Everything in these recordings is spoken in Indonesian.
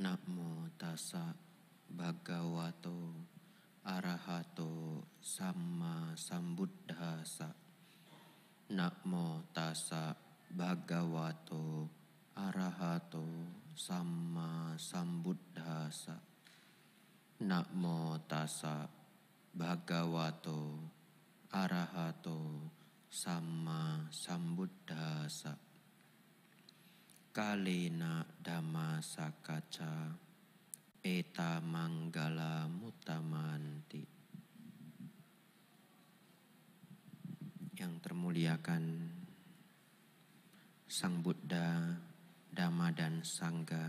Namo tassa bhagavato arahato samma sambuddhassa. Namo tassa bhagavato arahato samma sambuddhassa. Namo tassa bhagavato arahato samma sambuddhassa. Kalena dhamma sakacca eta manggala mutamanti. Yang termuliakan Sang Buddha, Dhamma dan Sangha,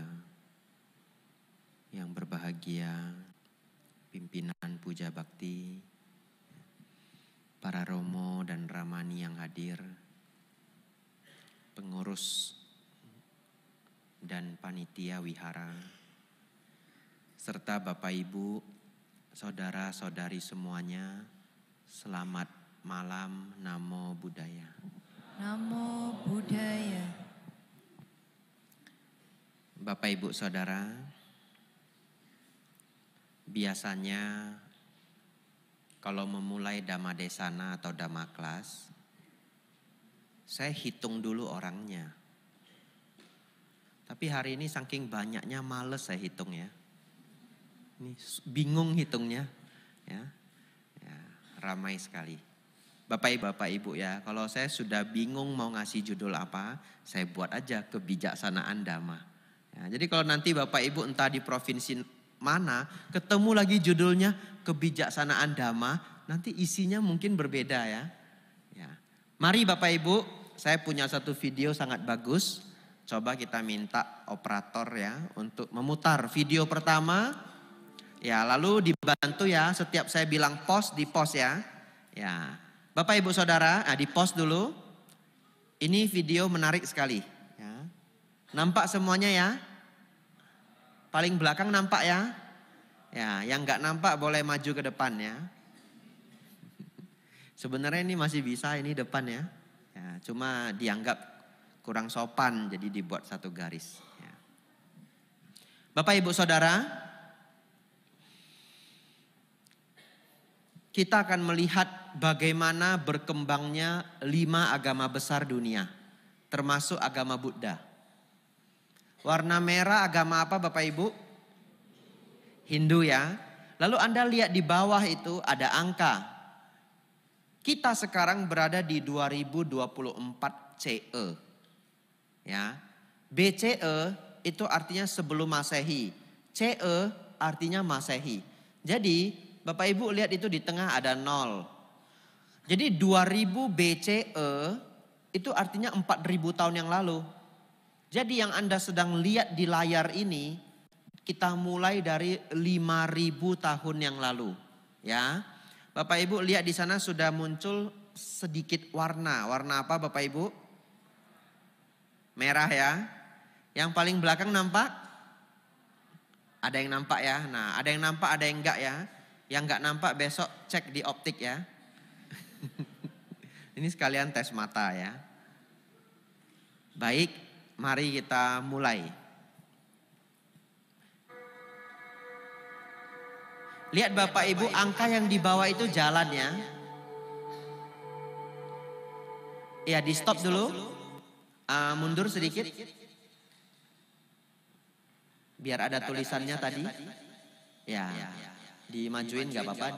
yang berbahagia pimpinan puja bakti, para romo dan ramani yang hadir, pengurus dan panitia wihara, serta Bapak Ibu, saudara-saudari semuanya, selamat malam. Namo Buddhaya. Namo Buddhaya. Bapak Ibu Saudara, biasanya kalau memulai Dhamma Desana atau Dhamma Kelas, saya hitung dulu orangnya. Tapi hari ini saking banyaknya males saya hitung ya. Ini bingung hitungnya ya. Ramai sekali. Bapak Ibu ya, kalau saya sudah bingung mau ngasih judul apa, saya buat aja kebijaksanaan Dhamma. Ya, jadi kalau nanti Bapak Ibu entah di provinsi mana ketemu lagi judulnya kebijaksanaan Dhamma, nanti isinya mungkin berbeda ya. Mari Bapak Ibu, saya punya satu video sangat bagus. Coba kita minta operator ya untuk memutar video pertama. Ya, lalu dibantu ya, setiap saya bilang pause, di pause ya. Ya. Bapak Ibu Saudara, di pause dulu. Ini video menarik sekali ya. Nampak semuanya ya? Paling belakang nampak ya? Ya, yang enggak nampak boleh maju ke depan ya. Sebenarnya ini masih bisa, ini depan ya. Ya, cuma dianggap kurang sopan, jadi dibuat satu garis. Ya. Bapak Ibu Saudara, kita akan melihat bagaimana berkembangnya 5 agama besar dunia, termasuk agama Buddha. Warna merah agama apa Bapak Ibu? Hindu ya. Lalu Anda lihat di bawah itu ada angka. Kita sekarang berada di 2024 CE. Ya, BCE itu artinya sebelum Masehi, CE artinya Masehi. Jadi Bapak Ibu lihat itu di tengah ada 0. Jadi 2000 BCE itu artinya 4000 tahun yang lalu. Jadi yang Anda sedang lihat di layar ini, kita mulai dari 5000 tahun yang lalu. Ya, Bapak Ibu lihat di sana sudah muncul sedikit warna. Warna apa Bapak Ibu? Merah ya. Yang paling belakang nampak? Ada yang nampak ya. Nah, ada yang nampak, ada yang enggak ya. Yang enggak nampak besok cek di optik ya. Ini sekalian tes mata ya. Baik, mari kita mulai. Lihat Bapak Ibu, angka yang di bawah itu jalan ya. Ya, di stop dulu. Mundur sedikit. Biar ada tulisannya tadi. Ya, dimajuin gak apa-apa.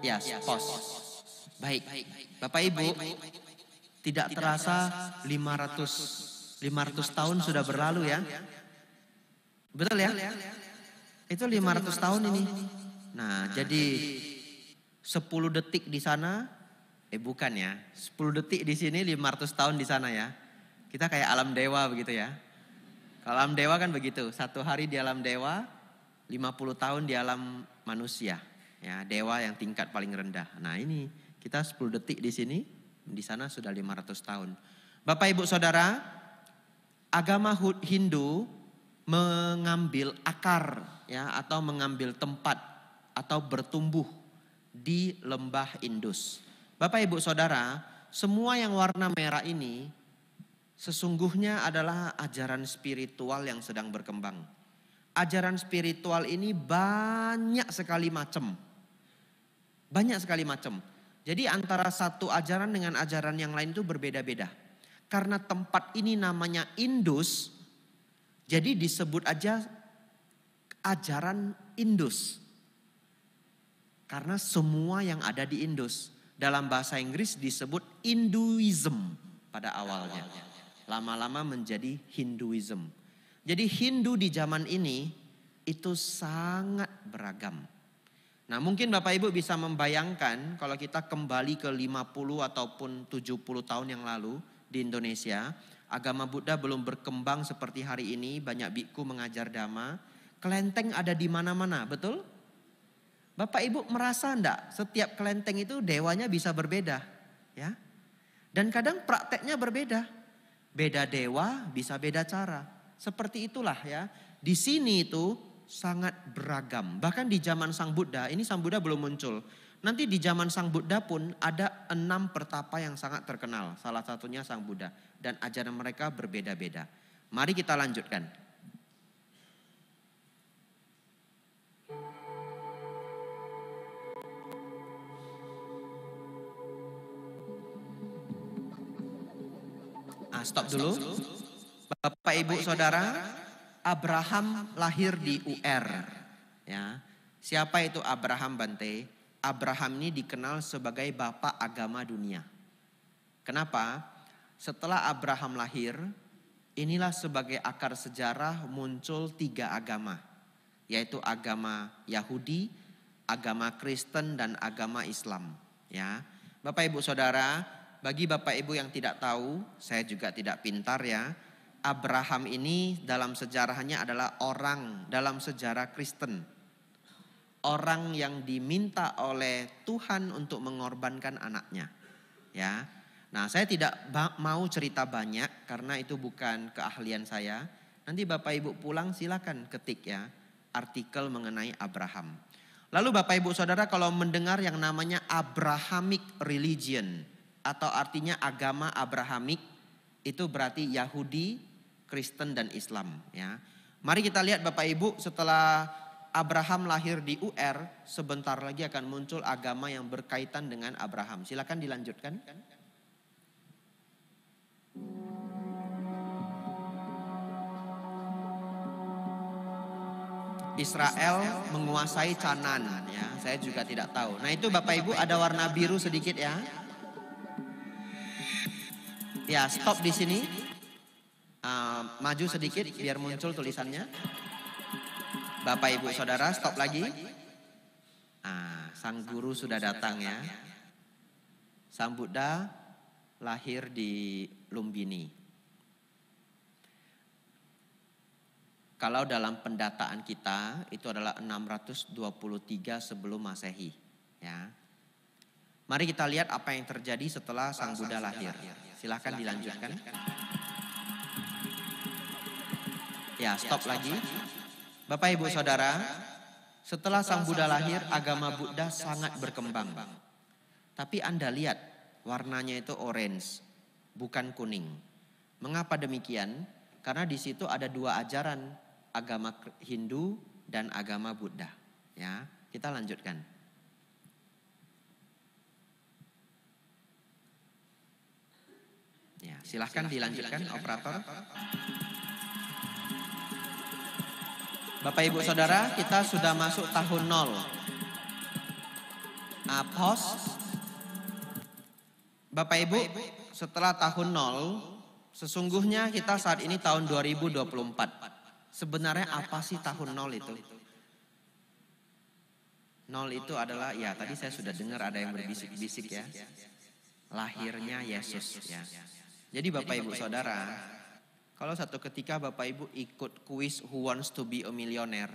Ya, pause. Baik, Bapak Ibu, tidak terasa 500 tahun sudah berlalu ya. Betul ya? Itu 500 tahun ini. Nah, jadi 10 detik di sana. Bukan ya, 10 detik di sini, 500 tahun di sana ya. Kita kayak alam dewa begitu ya. Kalau alam dewa kan begitu, 1 hari di alam dewa, 50 tahun di alam manusia. Ya, dewa yang tingkat paling rendah. Nah ini, kita 10 detik di sini, di sana sudah 500 tahun. Bapak Ibu Saudara, agama Hindu mengambil akar ya, atau mengambil tempat atau bertumbuh di lembah Indus. Bapak Ibu Saudara, semua yang warna merah ini sesungguhnya adalah ajaran spiritual yang sedang berkembang. Ajaran spiritual ini banyak sekali macam. Banyak sekali macam. Jadi antara satu ajaran dengan ajaran yang lain itu berbeda-beda. Karena tempat ini namanya Indus, jadi disebut aja ajaran Indus. Karena semua yang ada di Indus. Dalam bahasa Inggris disebut Hinduism pada awalnya. Lama-lama menjadi Hinduism. Jadi Hindu di zaman ini itu sangat beragam. Nah mungkin Bapak Ibu bisa membayangkan kalau kita kembali ke 50 ataupun 70 tahun yang lalu di Indonesia. Agama Buddha belum berkembang seperti hari ini, banyak biku mengajar dhamma. Kelenteng ada di mana-mana, betul? Bapak Ibu merasa enggak setiap kelenteng itu dewanya bisa berbeda, ya? Dan kadang prakteknya berbeda. Beda dewa bisa beda cara. Seperti itulah ya. Di sini itu sangat beragam. Bahkan di zaman Sang Buddha, ini Sang Buddha belum muncul. Nanti di zaman Sang Buddha pun ada 6 pertapa yang sangat terkenal. Salah satunya Sang Buddha. Dan ajaran mereka berbeda-beda. Mari kita lanjutkan. Stop dulu. Bapak Ibu Saudara, Abraham lahir di UR. Ya. Siapa itu Abraham Bante? Abraham ini dikenal sebagai bapak agama dunia. Kenapa? Setelah Abraham lahir, inilah sebagai akar sejarah muncul 3 agama. Yaitu agama Yahudi, agama Kristen, dan agama Islam. Ya. Bapak Ibu Saudara, bagi Bapak Ibu yang tidak tahu, saya juga tidak pintar ya. Abraham ini dalam sejarahnya adalah orang dalam sejarah Kristen. Orang yang diminta oleh Tuhan untuk mengorbankan anaknya. Ya. Nah, saya tidak mau cerita banyak karena itu bukan keahlian saya. Nanti Bapak Ibu pulang silakan ketik ya artikel mengenai Abraham. Lalu Bapak Ibu Saudara kalau mendengar yang namanya Abrahamic religion atau artinya agama Abrahamik, itu berarti Yahudi, Kristen, dan Islam. Ya. Mari kita lihat Bapak Ibu, setelah Abraham lahir di UR, sebentar lagi akan muncul agama yang berkaitan dengan Abraham. Silakan dilanjutkan. Israel menguasai Canaan. Ya, saya juga tidak tahu. Nah itu Bapak Ibu ada warna biru sedikit ya. Ya, stop di sini. Maju sedikit biar muncul tulisannya. Bapak Ibu Saudara, stop lagi. Sang guru sudah datang ya. Sang Buddha lahir di Lumbini. Kalau dalam pendataan kita itu adalah 623 sebelum Masehi, ya. Mari kita lihat apa yang terjadi setelah Sang Buddha lahir. Silahkan dilanjutkan. Ya, stop lagi. Bapak Ibu Saudara, setelah Sang Buddha lahir, agama Buddha sangat berkembang. Tapi Anda lihat, warnanya itu orange, bukan kuning. Mengapa demikian? Karena di situ ada 2 ajaran, agama Hindu dan agama Buddha. Ya, kita lanjutkan. Ya, silahkan dilanjutkan operator. Bapak Ibu Saudara, kita sudah masuk tahun 0. Pause. Bapak Ibu, setelah tahun 0, sesungguhnya kita saat ini tahun 2024. Sebenarnya apa sih tahun 0 itu? 0 itu adalah, ya tadi saya sudah dengar ada yang berbisik-bisik ya. Lahirnya Yesus ya. Jadi Bapak Ibu Saudara, kalau satu ketika Bapak Ibu ikut kuis Who Wants to be a Millionaire,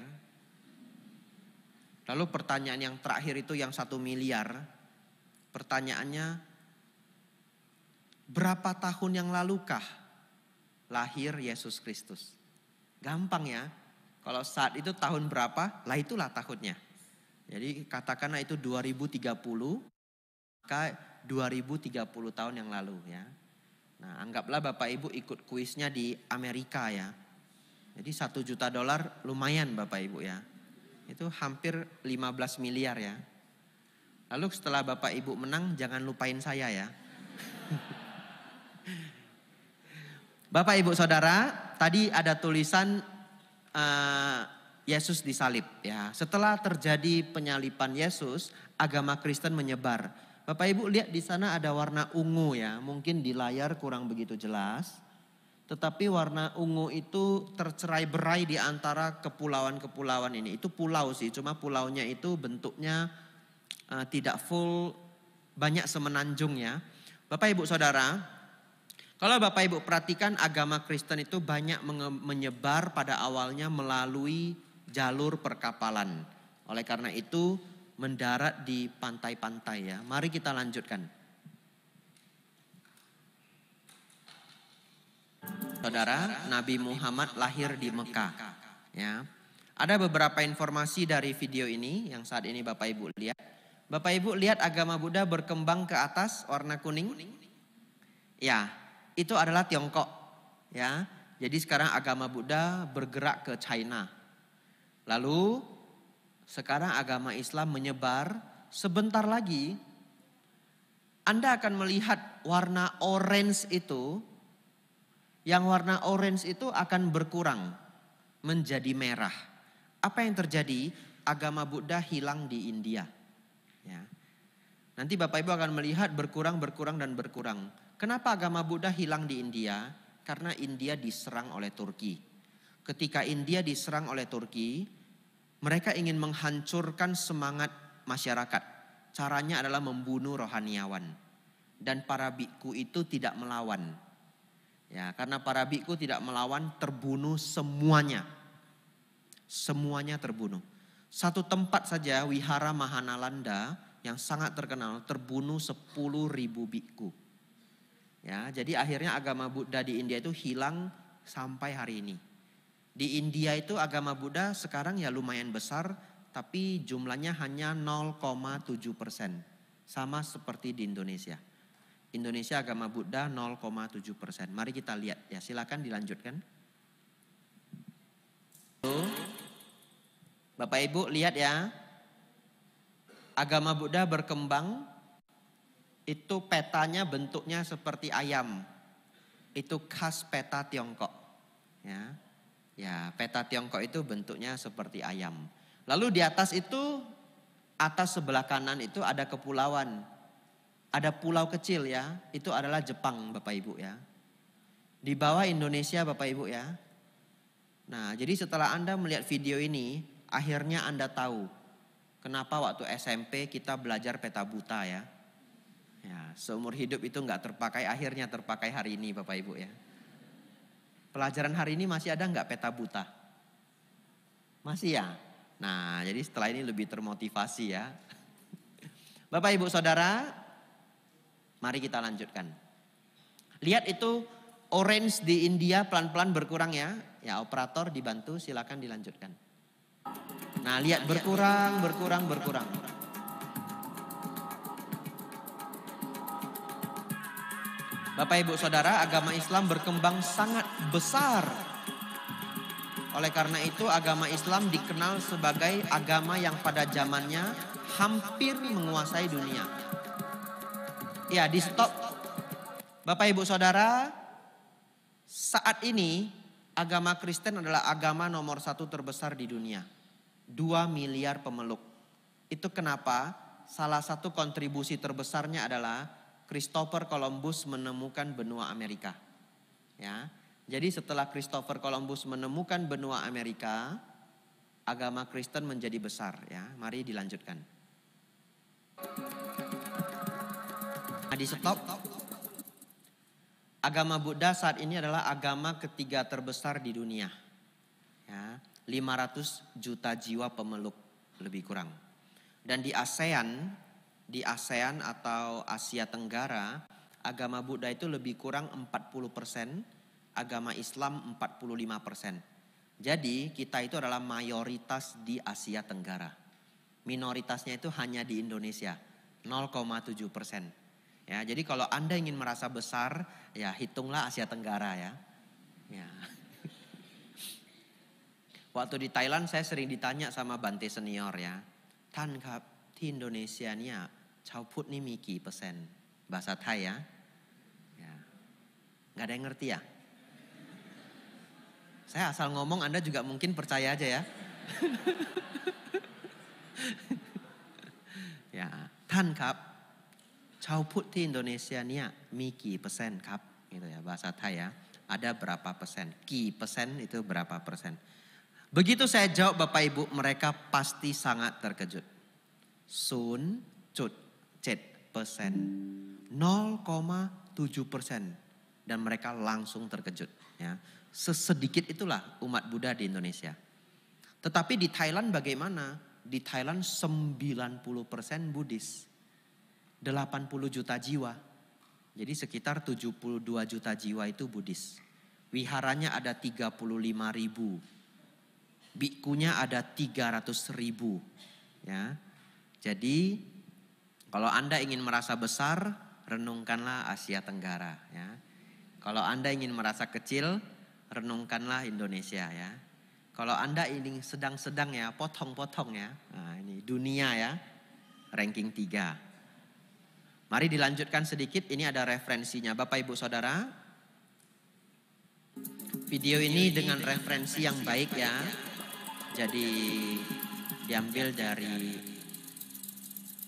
lalu pertanyaan yang terakhir itu yang 1 miliar, pertanyaannya, berapa tahun yang lalukah lahir Yesus Kristus? Gampang ya, kalau saat itu tahun berapa, lah itulah tahunnya. Jadi katakanlah itu 2030, maka 2030 tahun yang lalu ya. Nah, anggaplah Bapak Ibu ikut kuisnya di Amerika ya. Jadi $1 juta lumayan Bapak Ibu ya. Itu hampir 15 miliar ya. Lalu setelah Bapak Ibu menang, jangan lupain saya ya. Bapak Ibu Saudara, tadi ada tulisan Yesus disalib ya. Setelah terjadi penyaliban Yesus, agama Kristen menyebar. Bapak Ibu lihat di sana ada warna ungu ya. Mungkin di layar kurang begitu jelas. Tetapi warna ungu itu tercerai-berai di antara kepulauan-kepulauan ini. Itu pulau sih, cuma pulaunya itu bentuknya tidak full, banyak semenanjung ya. Bapak Ibu Saudara, kalau Bapak Ibu perhatikan agama Kristen itu banyak menyebar pada awalnya melalui jalur perkapalan. Oleh karena itu mendarat di pantai-pantai ya. Mari kita lanjutkan. Saudara, Nabi Muhammad lahir di Mekah ya. Ada beberapa informasi dari video ini yang saat ini Bapak Ibu lihat. Bapak Ibu lihat agama Buddha berkembang ke atas warna kuning? Ya, itu adalah Tiongkok ya. Jadi sekarang agama Buddha bergerak ke China. Lalu sekarang agama Islam menyebar. Sebentar lagi Anda akan melihat warna orange itu. Yang warna orange itu akan berkurang menjadi merah. Apa yang terjadi? Agama Buddha hilang di India. Ya. Nanti Bapak Ibu akan melihat berkurang. Kenapa agama Buddha hilang di India? Karena India diserang oleh Turki. Ketika India diserang oleh Turki, mereka ingin menghancurkan semangat masyarakat. Caranya adalah membunuh rohaniawan. Dan para biku itu tidak melawan. Ya, karena para biku tidak melawan, terbunuh semuanya. Semuanya terbunuh. Satu tempat saja, Wihara Mahanalanda yang sangat terkenal, terbunuh 10.000 biku. Ya, jadi akhirnya agama Buddha di India itu hilang sampai hari ini. Di India itu agama Buddha sekarang ya lumayan besar, tapi jumlahnya hanya 0,7%. Sama seperti di Indonesia. Indonesia agama Buddha 0,7%. Mari kita lihat ya, silakan dilanjutkan. Bapak Ibu lihat ya, agama Buddha berkembang, itu petanya bentuknya seperti ayam. Itu khas peta Tiongkok. Ya, peta Tiongkok itu bentuknya seperti ayam. Lalu di atas itu, atas sebelah kanan itu ada kepulauan. Ada pulau kecil ya, itu adalah Jepang Bapak Ibu ya. Di bawah Indonesia Bapak Ibu ya. Nah, jadi setelah Anda melihat video ini, akhirnya Anda tahu kenapa waktu SMP kita belajar peta buta ya. Ya, seumur hidup itu nggak terpakai, akhirnya terpakai hari ini Bapak Ibu ya. Pelajaran hari ini masih ada nggak peta buta? Masih ya? Nah, jadi setelah ini lebih termotivasi ya. Bapak Ibu Saudara, mari kita lanjutkan. Lihat itu orange di India pelan-pelan berkurang ya. Ya, operator dibantu, silakan dilanjutkan. Nah, lihat berkurang. Bapak Ibu Saudara, agama Islam berkembang sangat besar. Oleh karena itu agama Islam dikenal sebagai agama yang pada zamannya hampir menguasai dunia. Ya, di stop. Bapak Ibu Saudara, saat ini agama Kristen adalah agama nomor 1 terbesar di dunia. 2 miliar pemeluk. Itu kenapa salah satu kontribusi terbesarnya adalah Christopher Columbus menemukan benua Amerika. Ya. Jadi setelah Christopher Columbus menemukan benua Amerika, agama Kristen menjadi besar ya. Mari dilanjutkan. Di stop. Agama Buddha saat ini adalah agama ketiga terbesar di dunia. Ya, 500 juta jiwa pemeluk lebih kurang. Dan di ASEAN atau Asia Tenggara, agama Buddha itu lebih kurang 40%, agama Islam 45%. Jadi kita itu adalah mayoritas di Asia Tenggara. Minoritasnya itu hanya di Indonesia, 0,7%. Ya, jadi kalau Anda ingin merasa besar, ya hitunglah Asia Tenggara ya. Ya. Waktu di Thailand saya sering ditanya sama Bante senior ya. Tan kap, di Indonesia nya, Chao Put ni miกี่%? Bahasa Thai ya. Ya. Gak ada yang ngerti ya? Saya asal ngomong Anda juga mungkin percaya aja ya. Ya, Tan kap, Chao Put di Indonesia nya mi กี่%ครับ gitu ya, bahasa Thai ya. Ada berapa persen? กี่%itu berapa persen? Begitu saya jawab Bapak Ibu, mereka pasti sangat terkejut. 0,7%, 0,7%, dan mereka langsung terkejut. Ya, sesedikit itulah umat Buddha di Indonesia. Tetapi di Thailand bagaimana? Di Thailand 90% Buddhis. 80 juta jiwa. Jadi sekitar 72 juta jiwa itu Buddhis. Wiharanya ada 35.000. Bikunya ada 300.000. Ya. Jadi kalau Anda ingin merasa besar, renungkanlah Asia Tenggara. Ya. Kalau Anda ingin merasa kecil, renungkanlah Indonesia ya. Kalau Anda ingin sedang-sedang ya, potong-potong ya. Nah, ini dunia ya, ranking 3. Mari dilanjutkan sedikit, ini ada referensinya. Bapak Ibu Saudara, video ini dengan referensi yang baik ya. Jadi diambil dari,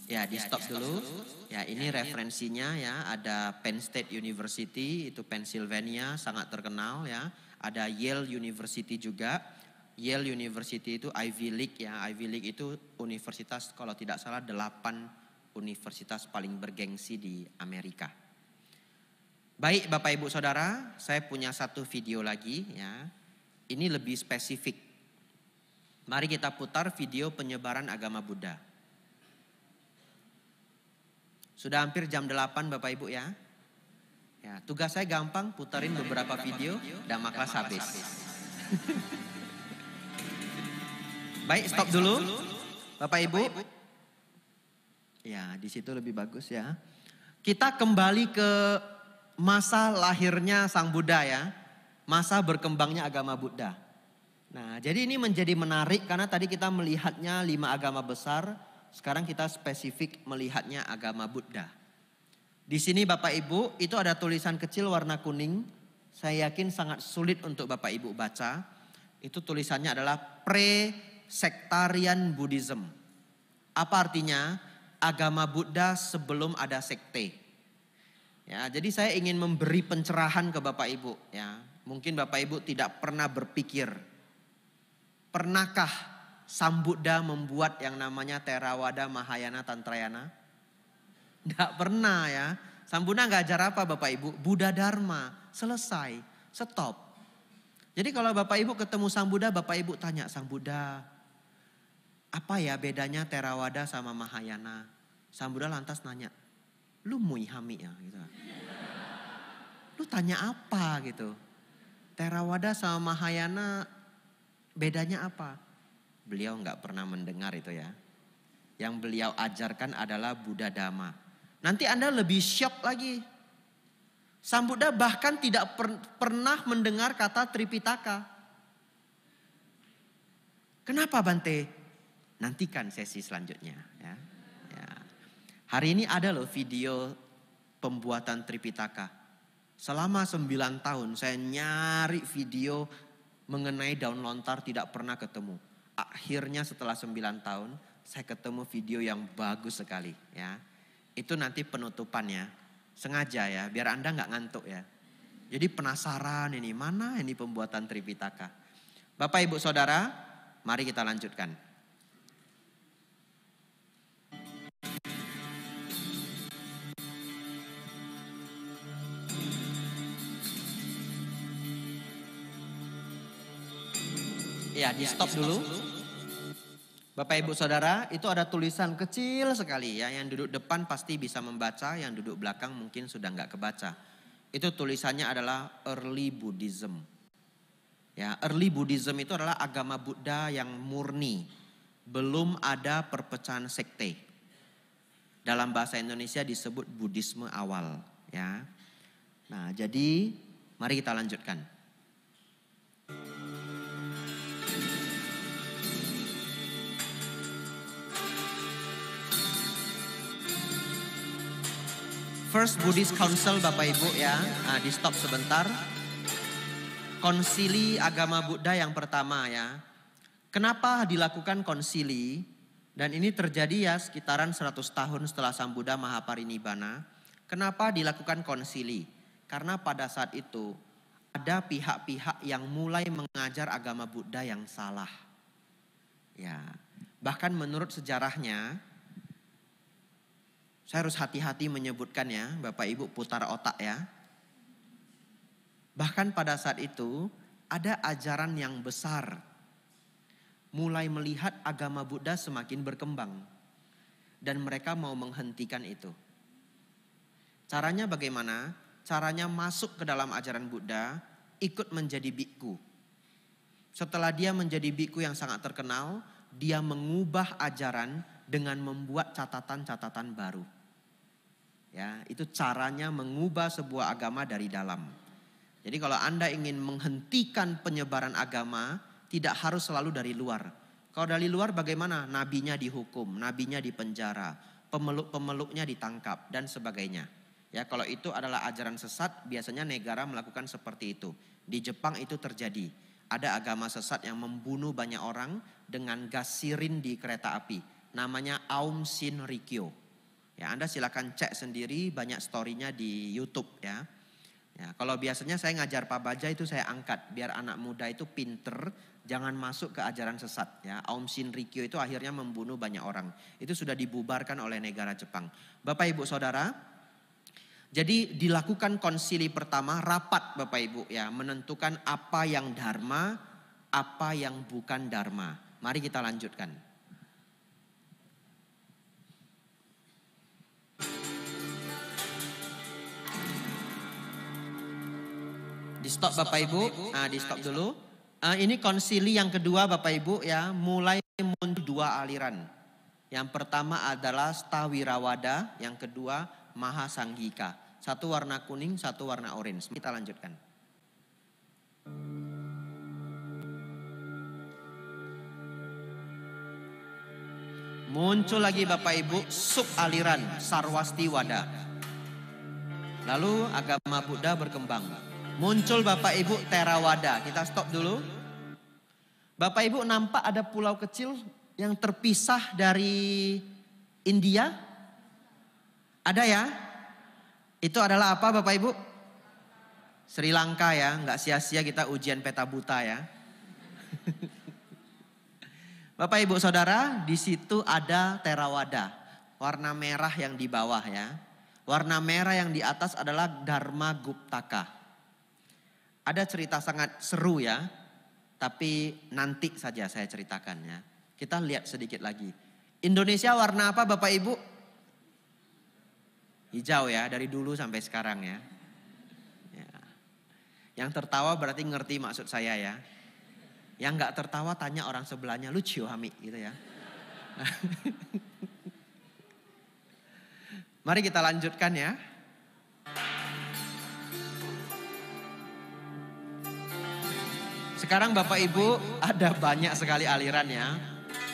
ya di stop dulu. Ya ini referensinya ya, ada Penn State University, itu Pennsylvania, sangat terkenal ya. Ada Yale University juga. Yale University itu Ivy League ya. Ivy League itu universitas kalau tidak salah 8 universitas paling bergengsi di Amerika. Baik Bapak Ibu Saudara, saya punya satu video lagi ya. Ini lebih spesifik. Mari kita putar video penyebaran agama Buddha. Sudah hampir jam 8 Bapak Ibu ya. Ya, tugas saya gampang, putarin beberapa video dan kelas habis. Baik, stop dulu. Bapak Ibu. Ya, di situ lebih bagus ya. Kita kembali ke masa lahirnya Sang Buddha ya. Masa berkembangnya agama Buddha. Nah, jadi ini menjadi menarik karena tadi kita melihatnya 5 agama besar. Sekarang kita spesifik melihatnya agama Buddha. Di sini Bapak Ibu, itu ada tulisan kecil warna kuning. Saya yakin sangat sulit untuk Bapak Ibu baca. Itu tulisannya adalah Pre-Sectarian Buddhism. Apa artinya? Agama Buddha sebelum ada sekte. Ya, jadi saya ingin memberi pencerahan ke Bapak Ibu. Ya, mungkin Bapak Ibu tidak pernah berpikir, pernahkah Sang Buddha membuat yang namanya Theravada, Mahayana, Tantrayana? Tidak pernah ya. Sang Buddha nggak ajar apa Bapak Ibu? Buddha Dharma, selesai, stop. Jadi kalau Bapak Ibu ketemu Sang Buddha, Bapak Ibu tanya Sang Buddha, apa ya bedanya Theravada sama Mahayana? Sang Buddha lantas nanya, lu muihami ya gitu. Lu tanya apa gitu? Theravada sama Mahayana bedanya apa? Beliau nggak pernah mendengar itu ya. Yang beliau ajarkan adalah Buddha Dhamma. Nanti Anda lebih shock lagi. Sang Buddha bahkan tidak pernah mendengar kata Tripitaka. Kenapa Bante? Nantikan sesi selanjutnya ya. Ya. Hari ini ada loh video pembuatan Tripitaka. Selama 9 tahun saya nyari video mengenai daun lontar tidak pernah ketemu. Akhirnya setelah 9 tahun saya ketemu video yang bagus sekali ya. Itu nanti penutupannya. Sengaja ya biar Anda nggak ngantuk ya. Jadi penasaran ini mana ini pembuatan Tripitaka. Bapak Ibu Saudara, mari kita lanjutkan. Ya, di stop dulu. Bapak Ibu Saudara, itu ada tulisan kecil sekali ya. Yang duduk depan pasti bisa membaca, yang duduk belakang mungkin sudah nggak kebaca. Itu tulisannya adalah Early Buddhism. Ya, Early Buddhism itu adalah agama Buddha yang murni. Belum ada perpecahan sekte. Dalam bahasa Indonesia disebut Buddhisme awal, ya. Nah, jadi mari kita lanjutkan. First Buddhist Council Bapak Ibu ya, di stop sebentar. Konsili agama Buddha yang pertama ya. Kenapa dilakukan konsili? Dan ini terjadi ya sekitaran 100 tahun setelah Sang Buddha Mahaparinibbana. Kenapa dilakukan konsili? Karena pada saat itu ada pihak-pihak yang mulai mengajar agama Buddha yang salah. Ya, bahkan menurut sejarahnya, saya harus hati-hati menyebutkan ya, Bapak Ibu putar otak ya. Bahkan pada saat itu ada ajaran yang besar mulai melihat agama Buddha semakin berkembang. Dan mereka mau menghentikan itu. Caranya bagaimana? Caranya masuk ke dalam ajaran Buddha, ikut menjadi bikku. Setelah dia menjadi bikku yang sangat terkenal, dia mengubah ajaran dengan membuat catatan-catatan baru. Ya, itu caranya mengubah sebuah agama dari dalam. Jadi kalau Anda ingin menghentikan penyebaran agama, tidak harus selalu dari luar. Kalau dari luar bagaimana? Nabinya dihukum, nabinya dipenjara, pemeluk-pemeluknya ditangkap dan sebagainya. Ya, kalau itu adalah ajaran sesat, biasanya negara melakukan seperti itu. Di Jepang itu terjadi. Ada agama sesat yang membunuh banyak orang dengan gas sirin di kereta api. Namanya Aum Shinrikyo. Ya, Anda silakan cek sendiri, banyak story-nya di YouTube ya. Ya, kalau biasanya saya ngajar Pak Baja itu saya angkat biar anak muda itu pinter, jangan masuk ke ajaran sesat ya. Aum Shinrikyo itu akhirnya membunuh banyak orang. Itu sudah dibubarkan oleh negara Jepang. Bapak Ibu Saudara, jadi dilakukan konsili pertama, rapat Bapak Ibu ya, menentukan apa yang dharma, apa yang bukan dharma. Mari kita lanjutkan. Di stop Bapak Ibu, di stop dulu. Ini konsili yang kedua Bapak Ibu ya, mulai muncul dua aliran. Yang pertama adalah Stawirawada, yang kedua Mahasanghika. Satu warna kuning, satu warna orange. Kita lanjutkan. Muncul lagi Bapak Ibu sub aliran Sarwastiwada. Lalu agama Buddha berkembang. Muncul Bapak Ibu Theravada. Kita stop dulu. Bapak Ibu nampak ada pulau kecil yang terpisah dari India? Ada ya? Itu adalah apa Bapak Ibu? Sri Lanka ya. Nggak sia-sia kita ujian peta buta ya. Bapak Ibu Saudara, di situ ada Theravada. Warna merah yang di bawah ya. Warna merah yang di atas adalah Dharma Guptaka. Ada cerita sangat seru ya, tapi nanti saja saya ceritakan ya. Kita lihat sedikit lagi. Indonesia warna apa Bapak Ibu? Hijau ya, dari dulu sampai sekarang ya. Yang tertawa berarti ngerti maksud saya ya. Yang gak tertawa tanya orang sebelahnya, lucu Hami gitu ya. Mari kita lanjutkan ya. Sekarang Bapak Ibu ada banyak sekali aliran ya.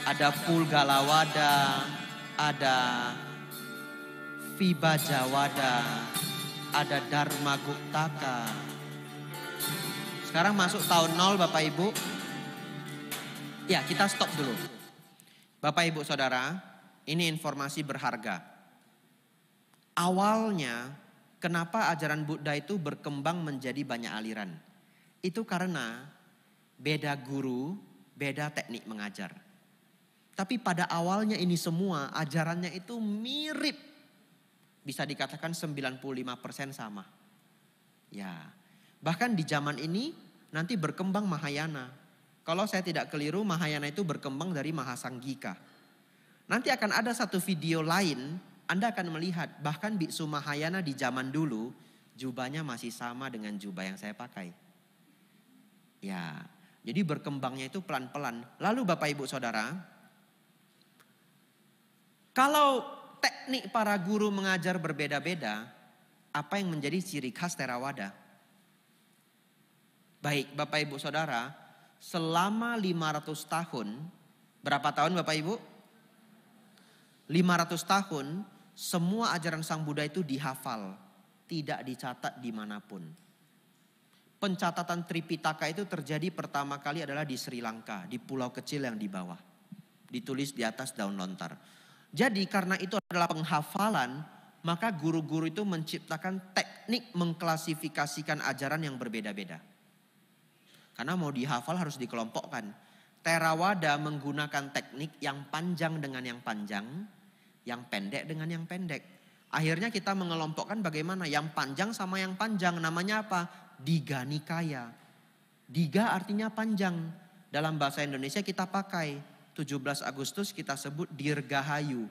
Ada Pulgalawada, ada Vibhajawada, ada Dharma Guptaka. Sekarang masuk tahun 0 Bapak Ibu. Ya, kita stop dulu. Bapak Ibu Saudara, ini informasi berharga. Awalnya kenapa ajaran Buddha itu berkembang menjadi banyak aliran? Itu karena beda guru, beda teknik mengajar. Tapi pada awalnya ini semua ajarannya itu mirip. Bisa dikatakan 95% sama. Ya, bahkan di zaman ini nanti berkembang Mahayana. Kalau saya tidak keliru, Mahayana itu berkembang dari Mahasanghika. Nanti akan ada satu video lain, Anda akan melihat bahkan biksu Mahayana di zaman dulu jubahnya masih sama dengan jubah yang saya pakai. Ya, jadi berkembangnya itu pelan-pelan. Lalu Bapak Ibu Saudara, kalau teknik para guru mengajar berbeda-beda, apa yang menjadi ciri khas Theravada? Baik, Bapak Ibu Saudara, selama 500 tahun, berapa tahun Bapak Ibu? 500 tahun, semua ajaran Sang Buddha itu dihafal, tidak dicatat dimanapun. Pencatatan Tripitaka itu terjadi pertama kali adalah di Sri Lanka, di pulau kecil yang di bawah. Ditulis di atas daun lontar. Jadi karena itu adalah penghafalan, maka guru-guru itu menciptakan teknik mengklasifikasikan ajaran yang berbeda-beda. Karena mau dihafal harus dikelompokkan. Theravada menggunakan teknik yang panjang dengan yang panjang, yang pendek dengan yang pendek. Akhirnya kita mengelompokkan bagaimana yang panjang sama yang panjang. Namanya apa? Diga Nikaya. Diga artinya panjang. Dalam bahasa Indonesia kita pakai 17 Agustus kita sebut Dirgahayu.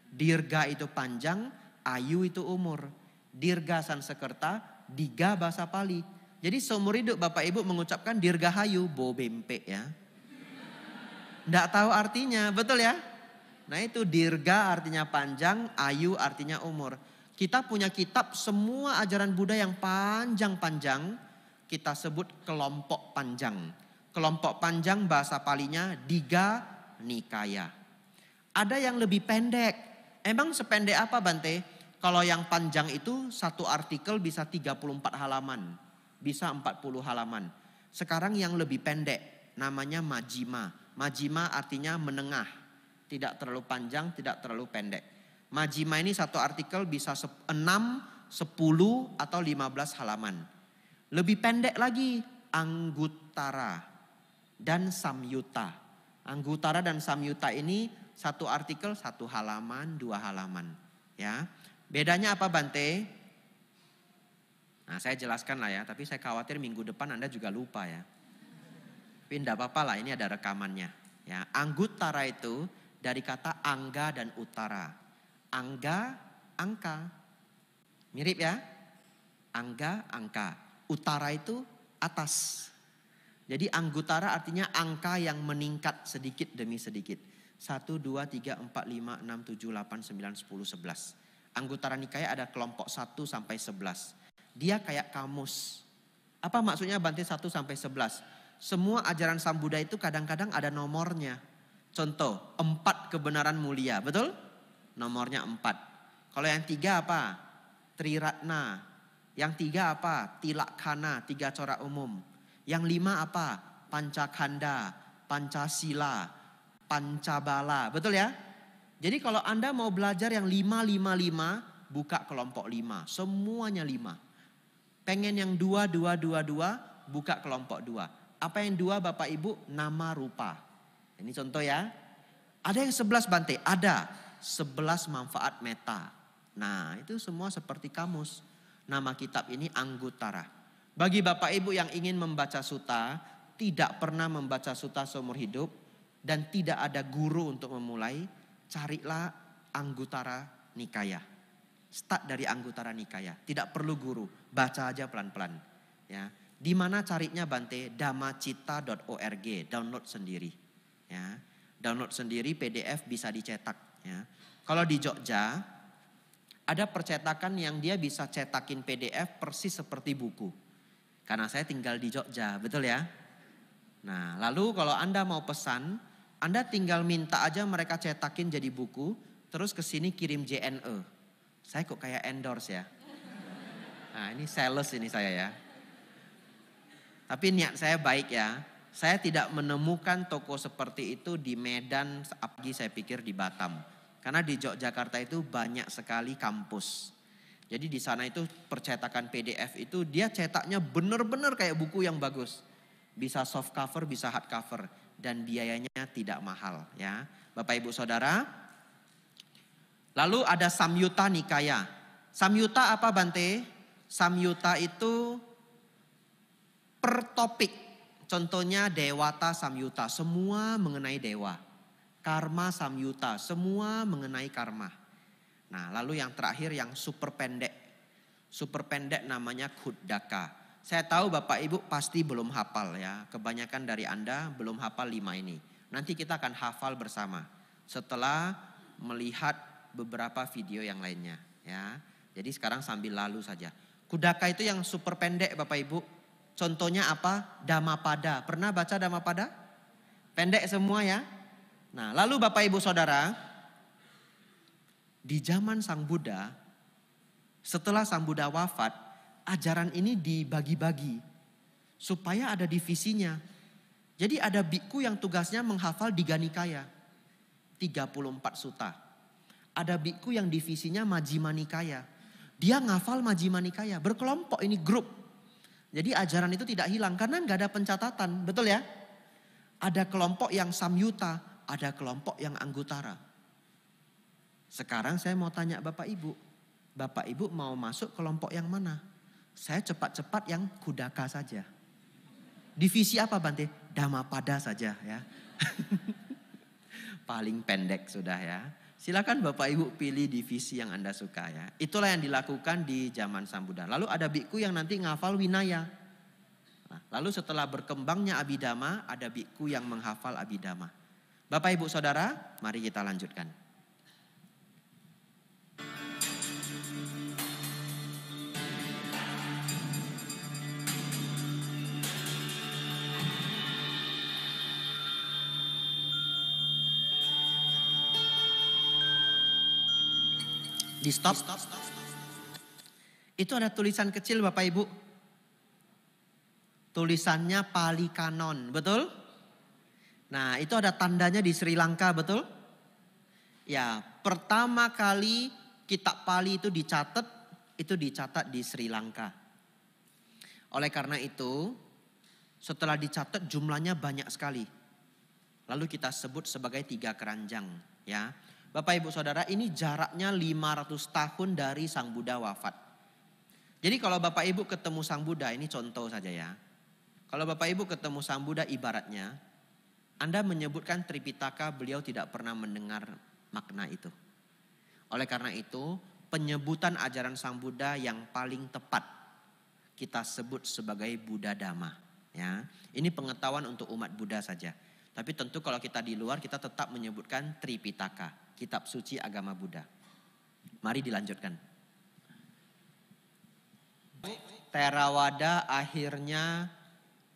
Dirga itu panjang, ayu itu umur. Dirga Sansekerta, diga bahasa Pali. Jadi seumur hidup Bapak Ibu mengucapkan Dirgahayu, bo bempe ya. Nggak tahu artinya, betul ya? Nah itu dirga artinya panjang, ayu artinya umur. Kita punya kitab semua ajaran Buddha yang panjang-panjang, kita sebut kelompok panjang. Kelompok panjang bahasa Palinya Diga Nikaya. Ada yang lebih pendek. Emang sependek apa Bante? Kalau yang panjang itu satu artikel bisa 34 halaman. Bisa 40 halaman. Sekarang yang lebih pendek namanya Majjhima. Majjhima artinya menengah. Tidak terlalu panjang, tidak terlalu pendek. Majjhima ini satu artikel bisa 6, 10 atau 15 halaman. Lebih pendek lagi Anguttara dan Samyutta. Anguttara dan Samyutta ini satu artikel 1 halaman, 2 halaman. Ya, bedanya apa Bante? Nah saya jelaskan lah ya, tapi saya khawatir minggu depan Anda juga lupa ya. Tapi enggak apa-apa lah, ini ada rekamannya. Ya, Anguttara itu dari kata angga dan utara. Angga, angka. Mirip ya? Angga, angka. Utara itu atas. Jadi Anguttara artinya angka yang meningkat sedikit demi sedikit. 1, 2, 3, 4, 5, 6, 7, 8, 9, 10, 11. Anguttara Nikaya ada kelompok 1 sampai 11. Dia kayak kamus. Apa maksudnya Bante 1 sampai 11? Semua ajaran Sang Buddha itu kadang-kadang ada nomornya. Contoh, 4 kebenaran mulia, betul? Nomornya 4. Kalau yang 3 apa? Triratna. Yang 3 apa? Tilakkana, 3 corak umum. Yang 5 apa? Pancakanda, Pancasila, Pancabala. Betul ya? Jadi kalau Anda mau belajar yang 5, buka kelompok 5. Semuanya 5. Pengen yang 2, buka kelompok 2. Apa yang 2 Bapak Ibu? Nama rupa. Ini contoh ya. Ada yang 11 Bante? Ada. 11 manfaat meta. Nah itu semua seperti kamus. Nama kitab ini Anguttara. Bagi Bapak Ibu yang ingin membaca sutta, tidak pernah membaca sutta seumur hidup, dan tidak ada guru untuk memulai, carilah Anguttara Nikaya. Start dari Anguttara Nikaya. Tidak perlu guru, baca aja pelan-pelan. Ya. Di mana carinya Bante? Dhammacita.org, download sendiri. Ya. Download sendiri, PDF bisa dicetak. Ya. Kalau di Jogja ada percetakan yang dia bisa cetakin PDF persis seperti buku. Karena saya tinggal di Jogja, betul ya? Nah, lalu kalau Anda mau pesan, Anda tinggal minta aja mereka cetakin jadi buku, terus ke sini kirim JNE. Saya kok kayak endorse ya. Nah, ini sales ini saya ya. Tapi niat saya baik ya. Saya tidak menemukan toko seperti itu di Medan, apalagi saya pikir di Batam. Karena di Yogyakarta itu banyak sekali kampus. Jadi di sana itu percetakan PDF itu dia cetaknya benar-benar kayak buku yang bagus. Bisa soft cover, bisa hard cover. Dan biayanya tidak mahal ya. Bapak Ibu Saudara. Lalu ada Samyutta Nikaya. Samyutta apa Bante? Samyutta itu per topik. Contohnya Dewata Samyutta, semua mengenai dewa. Karma Samyutta, semua mengenai karma. Nah lalu yang terakhir yang super pendek. Super pendek namanya Khuddaka. Saya tahu Bapak Ibu pasti belum hafal ya. Kebanyakan dari Anda belum hafal 5 ini. Nanti kita akan hafal bersama. Setelah melihat beberapa video yang lainnya ya. Jadi sekarang sambil lalu saja. Kudaka itu yang super pendek Bapak Ibu. Contohnya apa? Dhammapada. Pernah baca Dhammapada? Pendek semua ya. Nah lalu Bapak Ibu Saudara, di zaman Sang Buddha, setelah Sang Buddha wafat, ajaran ini dibagi-bagi supaya ada divisinya. Jadi ada biku yang tugasnya menghafal Digha Nikaya, 34 sutta. Ada biku yang divisinya Majjhima Nikaya. Dia ngafal Majjhima Nikaya, berkelompok ini grup. Jadi ajaran itu tidak hilang karena nggak ada pencatatan, betul ya? Ada kelompok yang Samyutta, ada kelompok yang Anguttara. Sekarang saya mau tanya Bapak Ibu. Bapak Ibu mau masuk kelompok yang mana? Saya cepat-cepat yang Kudaka saja. Divisi apa Bante? Dhammapada saja ya. Paling pendek sudah ya. Silakan Bapak Ibu pilih divisi yang Anda suka ya. Itulah yang dilakukan di zaman Sang Buddha. Lalu ada biku yang nanti ngafal Winaya. Nah, lalu setelah berkembangnya Abhidhamma, ada biku yang menghafal Abhidhamma. Bapak Ibu Saudara, mari kita lanjutkan. Di stop. Itu ada tulisan kecil Bapak Ibu. Tulisannya Pali Kanon, betul? Nah itu ada tandanya di Sri Lanka, betul? Ya, pertama kali kitab Pali itu dicatat di Sri Lanka. Oleh karena itu, setelah dicatat jumlahnya banyak sekali. Lalu kita sebut sebagai 3 keranjang, ya. Bapak Ibu Saudara, ini jaraknya 500 tahun dari Sang Buddha wafat. Jadi kalau Bapak Ibu ketemu Sang Buddha, ini contoh saja ya. Kalau Bapak Ibu ketemu Sang Buddha ibaratnya, Anda menyebutkan Tripitaka, beliau tidak pernah mendengar makna itu. Oleh karena itu, penyebutan ajaran Sang Buddha yang paling tepat kita sebut sebagai Buddha Dhamma. Ya, ini pengetahuan untuk umat Buddha saja. Tapi tentu kalau kita di luar, kita tetap menyebutkan Tripitaka, kitab suci agama Buddha. Mari dilanjutkan. Theravada akhirnya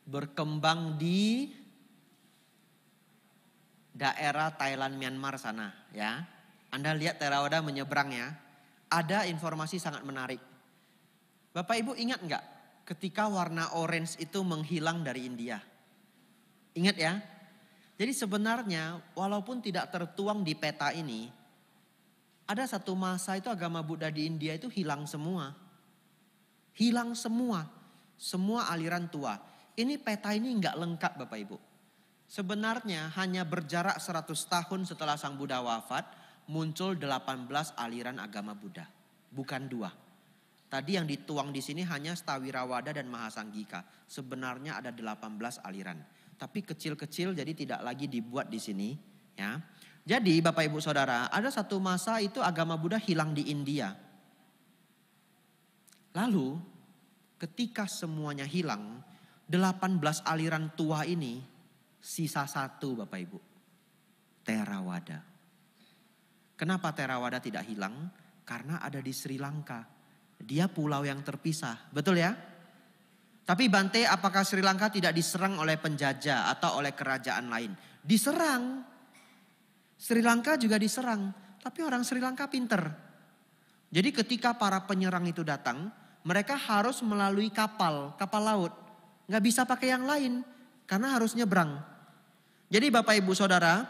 berkembang di daerah Thailand, Myanmar sana ya. Anda lihat Theravada menyeberang ya. Ada informasi sangat menarik. Bapak Ibu ingat enggak ketika warna orange itu menghilang dari India? Ingat ya? Jadi sebenarnya walaupun tidak tertuang di peta ini, ada satu masa itu agama Buddha di India itu hilang semua. Hilang semua. Semua aliran tua. Ini peta ini enggak lengkap Bapak Ibu. Sebenarnya hanya berjarak 100 tahun setelah Sang Buddha wafat, muncul 18 aliran agama Buddha. Bukan 2. Tadi yang dituang di sini hanya Stawirawada dan Mahasanggika. Sebenarnya ada 18 aliran. Tapi kecil-kecil jadi tidak lagi dibuat di sini. Ya. Jadi Bapak Ibu Saudara, ada satu masa itu agama Buddha hilang di India. Lalu ketika semuanya hilang, 18 aliran tua ini sisa 1 Bapak Ibu. Theravada. Kenapa Theravada tidak hilang? Karena ada di Sri Lanka. Dia pulau yang terpisah, betul ya? Tapi Bante, apakah Sri Lanka tidak diserang oleh penjajah atau oleh kerajaan lain? Diserang. Sri Lanka juga diserang. Tapi orang Sri Lanka pinter. Jadi ketika para penyerang itu datang, mereka harus melalui kapal laut. Nggak bisa pakai yang lain, karena harus nyebrang. Jadi Bapak Ibu Saudara,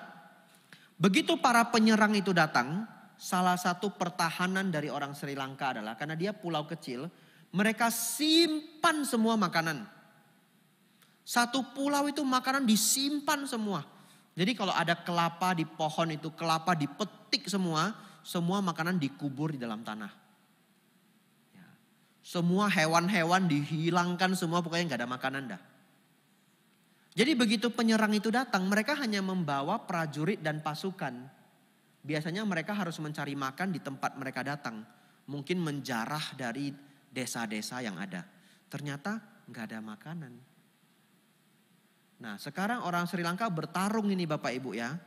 begitu para penyerang itu datang, salah satu pertahanan dari orang Sri Lanka adalah karena dia pulau kecil, mereka simpan semua makanan. Satu pulau itu makanan disimpan semua. Jadi kalau ada kelapa di pohon itu, kelapa dipetik semua makanan dikubur di dalam tanah. Ya. Semua hewan-hewan dihilangkan semua, pokoknya nggak ada makanan dah. Jadi begitu penyerang itu datang, mereka hanya membawa prajurit dan pasukan. Biasanya mereka harus mencari makan di tempat mereka datang. Mungkin menjarah dari desa-desa yang ada. Ternyata nggak ada makanan. Nah sekarang orang Sri Lanka bertarung ini Bapak Ibu ya.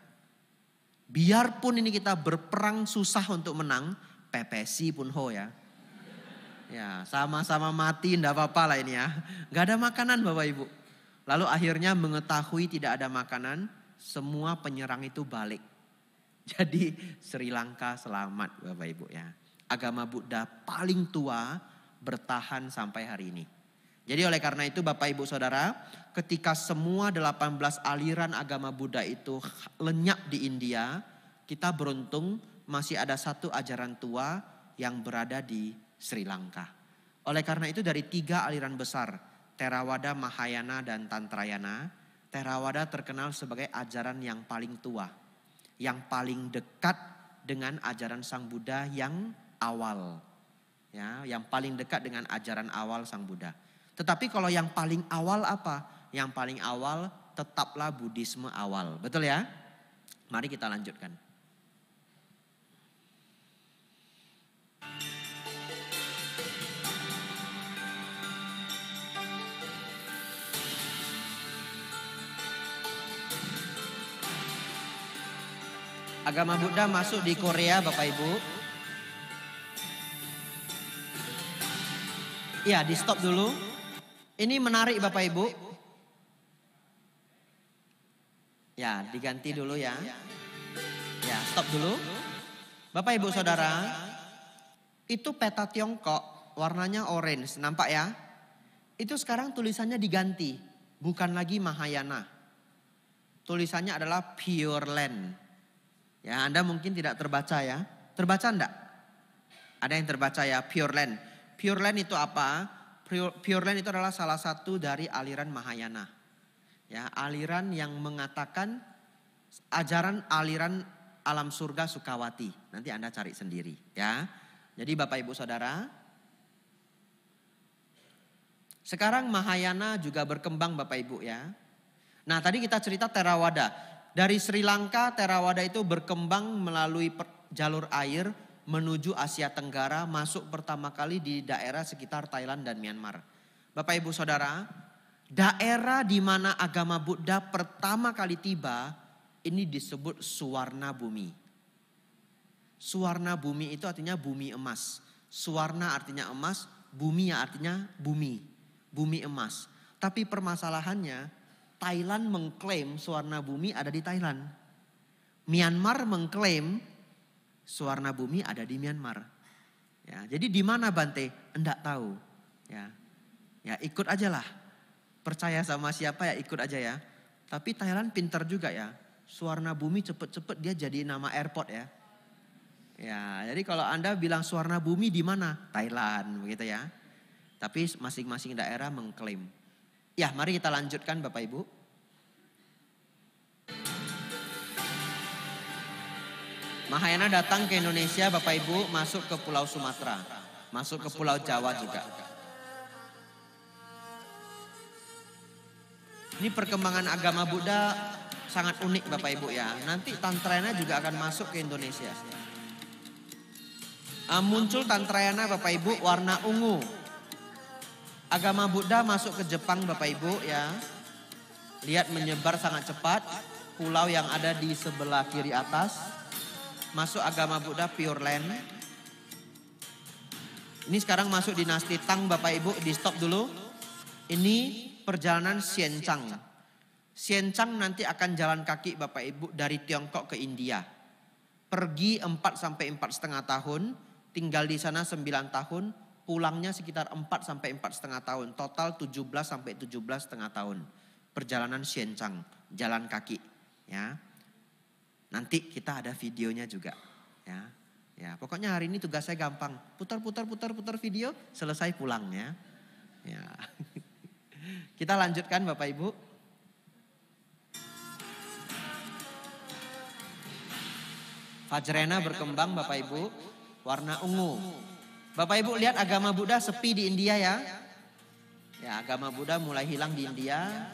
Biarpun ini kita berperang susah untuk menang, pepesi pun ho ya. Ya, sama-sama mati enggak apa-apa lah ini ya. Enggak ada makanan Bapak Ibu. Lalu akhirnya mengetahui tidak ada makanan, semua penyerang itu balik. Jadi Sri Lanka selamat Bapak Ibu ya. Agama Buddha paling tua bertahan sampai hari ini. Jadi oleh karena itu Bapak Ibu Saudara, ketika semua 18 aliran agama Buddha itu lenyap di India, kita beruntung masih ada satu ajaran tua yang berada di Sri Lanka. Oleh karena itu dari 3 aliran besar, Theravada, Mahayana, dan Tantrayana, Theravada terkenal sebagai ajaran yang paling tua, yang paling dekat dengan ajaran Sang Buddha yang awal. Ya, yang paling dekat dengan ajaran awal Sang Buddha. Tetapi kalau yang paling awal apa? Yang paling awal tetaplah Buddhisme awal. Betul ya? Mari kita lanjutkan. Agama Buddha masuk di Korea Bapak Ibu. Ya, di stop dulu. Ini menarik Bapak Ibu. Ya, diganti dulu ya. Ya, stop dulu. Bapak Ibu Saudara, itu peta Tiongkok warnanya orange, nampak ya? Itu sekarang tulisannya diganti, bukan lagi Mahayana. Tulisannya adalah Pure Land. Ya, Anda mungkin tidak terbaca ya. Terbaca enggak? Ada yang terbaca ya, Pure Land. Pure Land itu apa? Pure Land itu adalah salah satu dari aliran Mahayana. Ya, aliran yang mengatakan ajaran aliran alam surga Sukawati. Nanti Anda cari sendiri ya. Jadi Bapak Ibu Saudara, sekarang Mahayana juga berkembang Bapak Ibu ya. Nah, tadi kita cerita Theravada. Dari Sri Lanka, Theravada itu berkembang melalui jalur air menuju Asia Tenggara, masuk pertama kali di daerah sekitar Thailand dan Myanmar. Bapak Ibu Saudara, daerah di mana agama Buddha pertama kali tiba, ini disebut Suwarna Bumi. Suwarna Bumi itu artinya bumi emas. Suwarna artinya emas, bumi artinya bumi. Bumi emas. Tapi permasalahannya, Thailand mengklaim Suwarna Bumi ada di Thailand. Myanmar mengklaim Suwarna Bumi ada di Myanmar. Ya, jadi di mana Bante? Enggak tahu. Ya ikut aja lah. Percaya sama siapa ya ikut aja ya. Tapi Thailand pintar juga ya. Suwarna Bumi cepet-cepet dia jadi nama airport ya. Ya, jadi kalau Anda bilang Suwarna Bumi di mana? Thailand begitu ya. Tapi masing-masing daerah mengklaim. Ya, mari kita lanjutkan Bapak Ibu. Mahayana datang ke Indonesia Bapak Ibu, masuk ke Pulau Sumatera, masuk ke Pulau Jawa juga. Ini perkembangan agama Buddha sangat unik Bapak Ibu ya. Nanti Tantrayana juga akan masuk ke Indonesia. Muncul Tantrayana Bapak Ibu warna ungu. Agama Buddha masuk ke Jepang Bapak Ibu ya. Lihat menyebar sangat cepat. Pulau yang ada di sebelah kiri atas. Masuk agama Buddha Pure Land. Ini sekarang masuk dinasti Tang Bapak Ibu. Di stop dulu. Ini perjalanan Xianchang. Xianchang nanti akan jalan kaki Bapak Ibu dari Tiongkok ke India. Pergi 4 sampai 4,5 tahun. Tinggal di sana 9 tahun. Pulangnya sekitar 4 sampai 4,5 tahun. Total 17 sampai 17,5 tahun. Perjalanan Xianchang, jalan kaki, ya. Nanti kita ada videonya juga, ya. Ya, pokoknya hari ini tugas saya gampang. Putar video, selesai pulang ya. Ya. Kita lanjutkan Bapak Ibu. Vajrayana berkembang Bapak Ibu, warna ungu. Bapak Ibu lihat agama Buddha sepi di India ya. Ya, agama Buddha mulai hilang di India,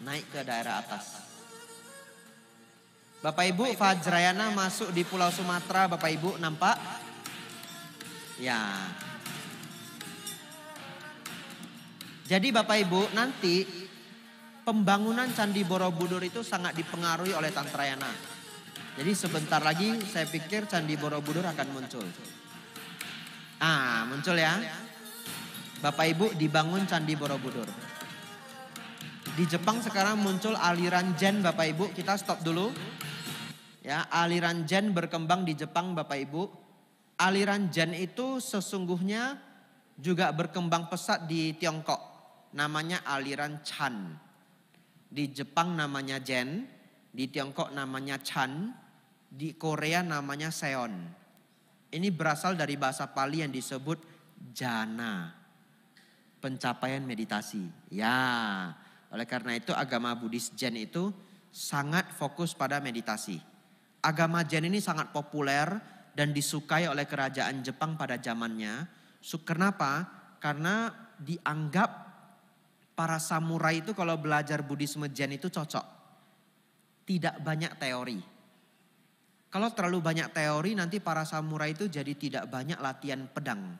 naik ke daerah atas. Bapak Ibu, Vajrayana masuk di Pulau Sumatera, Bapak Ibu nampak? Ya. Jadi Bapak Ibu nanti pembangunan Candi Borobudur itu sangat dipengaruhi oleh Tantrayana. Jadi sebentar lagi saya pikir Candi Borobudur akan muncul. Muncul ya. Bapak Ibu, dibangun Candi Borobudur. Di Jepang sekarang muncul aliran Zen Bapak Ibu. Kita stop dulu. Ya, aliran Zen berkembang di Jepang Bapak Ibu. Aliran Zen itu sesungguhnya juga berkembang pesat di Tiongkok. Namanya aliran Chan. Di Jepang namanya Zen, di Tiongkok namanya Chan, di Korea namanya Seon. Ini berasal dari bahasa Pali yang disebut jana. Pencapaian meditasi. Ya, oleh karena itu agama Buddhis Zen itu sangat fokus pada meditasi. Agama Zen ini sangat populer dan disukai oleh kerajaan Jepang pada zamannya. Kenapa? Karena dianggap para samurai itu kalau belajar Buddhisme Zen itu cocok. Tidak banyak teori. Kalau terlalu banyak teori nanti para samurai itu jadi tidak banyak latihan pedang.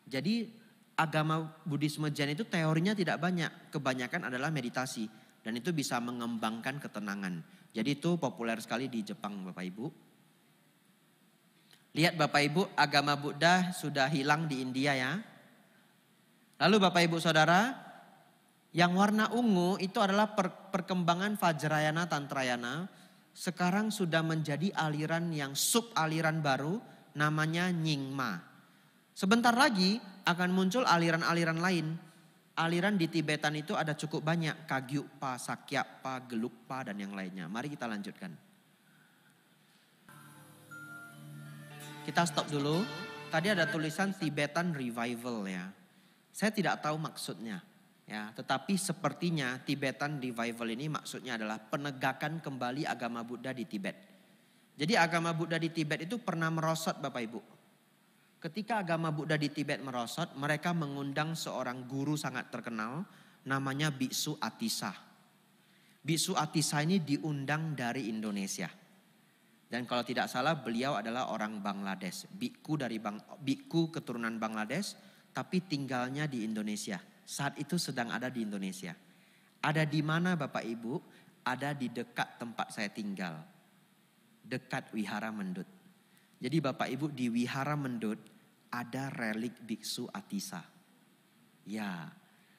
Jadi agama Buddhisme Zen itu teorinya tidak banyak. Kebanyakan adalah meditasi. Dan itu bisa mengembangkan ketenangan. Jadi itu populer sekali di Jepang Bapak Ibu. Lihat Bapak Ibu, agama Buddha sudah hilang di India ya. Lalu Bapak Ibu Saudara, yang warna ungu itu adalah perkembangan Vajrayana Tantrayana. Sekarang sudah menjadi aliran yang sub aliran baru namanya Nyingma. Sebentar lagi akan muncul aliran-aliran lain. Aliran di Tibetan itu ada cukup banyak. Kagyupa, Sakyapa, Gelugpa dan yang lainnya. Mari kita lanjutkan. Kita stop dulu. Tadi ada tulisan Tibetan Revival ya. Saya tidak tahu maksudnya. Ya, tetapi sepertinya Tibetan Revival ini maksudnya adalah penegakan kembali agama Buddha di Tibet. Jadi agama Buddha di Tibet itu pernah merosot Bapak Ibu. Ketika agama Buddha di Tibet merosot, mereka mengundang seorang guru sangat terkenal namanya Biksu Atisa. Biksu Atisa ini diundang dari Indonesia. Dan kalau tidak salah beliau adalah orang Bangladesh. Bikku keturunan Bangladesh tapi tinggalnya di Indonesia. Saat itu sedang ada di Indonesia. Ada di mana Bapak Ibu? Ada di dekat tempat saya tinggal. Dekat Wihara Mendut. Jadi Bapak Ibu di Wihara Mendut ada relik Biksu Atisa. Ya,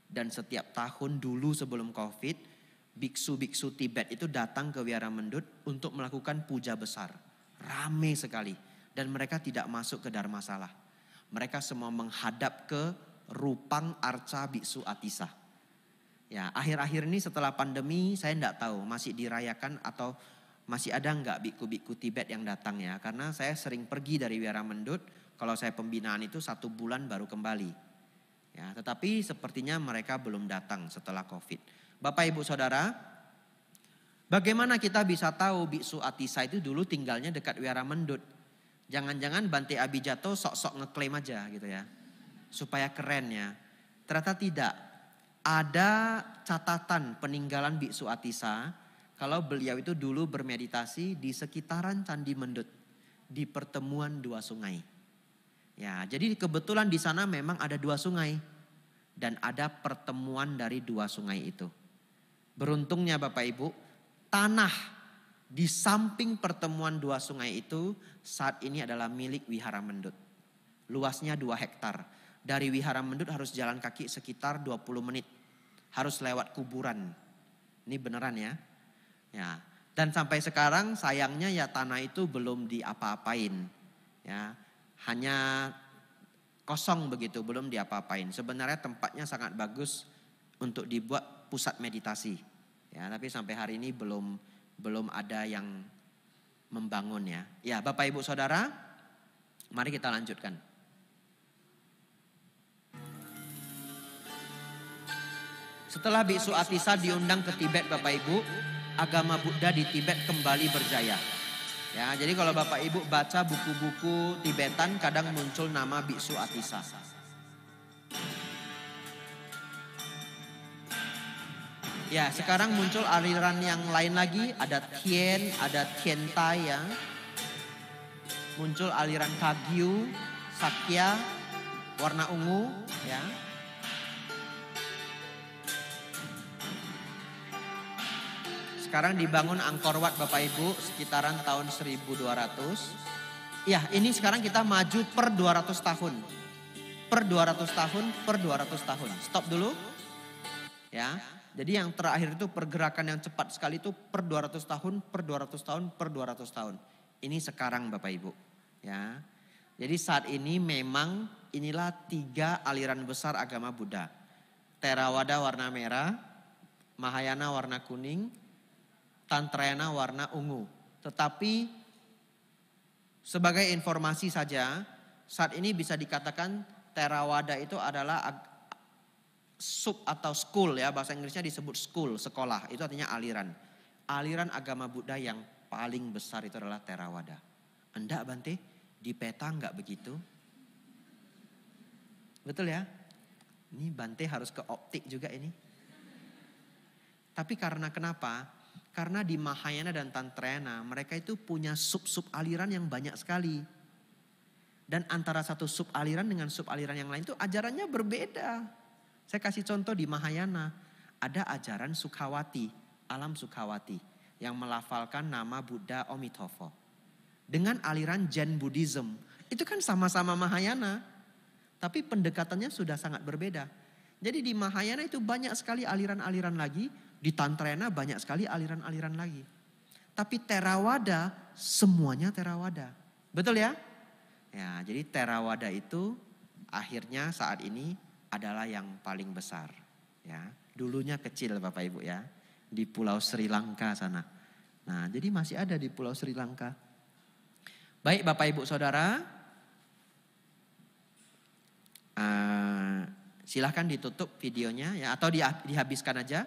dan setiap tahun dulu sebelum Covid, biksu-biksu Tibet itu datang ke Wihara Mendut untuk melakukan puja besar. Ramai sekali. Dan mereka tidak masuk ke Dharmasala. Mereka semua menghadap ke Rupang Arca Biksu Atisa. Ya, akhir-akhir ini setelah pandemi saya tidak tahu masih dirayakan atau masih ada enggak biku-biku Tibet yang datang ya. Karena saya sering pergi dari Wihara Mendut. Kalau saya pembinaan itu 1 bulan baru kembali. Ya, tetapi sepertinya mereka belum datang setelah Covid. Bapak Ibu Saudara, bagaimana kita bisa tahu Biksu Atisa itu dulu tinggalnya dekat Wihara Mendut? Jangan-jangan Bante Abhijato sok-sok ngeklaim aja gitu ya. Supaya keren ya. Ternyata tidak. Ada catatan peninggalan Biksu Atisa. Kalau beliau itu dulu bermeditasi di sekitaran Candi Mendut. Di pertemuan 2 sungai. Ya, jadi kebetulan di sana memang ada 2 sungai. Dan ada pertemuan dari 2 sungai itu. Beruntungnya Bapak Ibu, tanah di samping pertemuan 2 sungai itu saat ini adalah milik Wihara Mendut. Luasnya 2 hektar. Dari Wihara Mendut harus jalan kaki sekitar 20 menit. Harus lewat kuburan. Ini beneran ya. Ya. Dan sampai sekarang sayangnya ya tanah itu belum diapa-apain. Ya. Hanya kosong begitu, belum diapa-apain. Sebenarnya tempatnya sangat bagus untuk dibuat pusat meditasi. Ya, tapi sampai hari ini belum ada yang membangun ya. Ya, Bapak Ibu Saudara, mari kita lanjutkan. Setelah Biksu Atisa diundang ke Tibet Bapak Ibu, agama Buddha di Tibet kembali berjaya. Ya, jadi kalau Bapak Ibu baca buku-buku Tibetan kadang muncul nama Biksu Atisa. Ya, sekarang muncul aliran yang lain lagi, ada Tien, ada Tiantai ya. Muncul aliran Kagyu, Sakya, warna ungu ya. sekarang dibangun Angkor Wat Bapak Ibu sekitaran tahun 1200. Ya, ini sekarang kita maju per 200 tahun. Per 200 tahun, per 200 tahun. Stop dulu. Ya. Jadi yang terakhir itu pergerakan yang cepat sekali itu per 200 tahun, per 200 tahun, per 200 tahun. Ini sekarang Bapak Ibu. Ya. Jadi saat ini memang inilah 3 aliran besar agama Buddha. Theravada warna merah, Mahayana warna kuning, Tantrayana warna ungu. Tetapi sebagai informasi saja, saat ini bisa dikatakan Theravada itu adalah sub atau school ya, bahasa Inggrisnya disebut school, sekolah. Itu artinya aliran. Aliran agama Buddha yang paling besar itu adalah Theravada. Enggak Bante, di peta enggak begitu. Betul ya? Ini Bante harus ke optik juga ini. Tapi karena kenapa? Karena di Mahayana dan Tantrayana mereka itu punya sub-sub aliran yang banyak sekali. Dan antara satu sub aliran dengan sub aliran yang lain itu ajarannya berbeda. Saya kasih contoh di Mahayana. Ada ajaran Sukhawati, alam Sukhawati. Yang melafalkan nama Buddha Amitabha. Dengan aliran Zen Buddhism. Itu kan sama-sama Mahayana. Tapi pendekatannya sudah sangat berbeda. Jadi di Mahayana itu banyak sekali aliran-aliran lagi. Di Tantrayana banyak sekali aliran-aliran lagi. Tapi Theravada semuanya Theravada. Betul ya? Ya, jadi Theravada itu akhirnya saat ini adalah yang paling besar. Ya, dulunya kecil Bapak Ibu ya. Di Pulau Sri Lanka sana. Nah, jadi masih ada di Pulau Sri Lanka. Baik Bapak Ibu Saudara. Silahkan ditutup videonya ya, atau dihabiskan aja.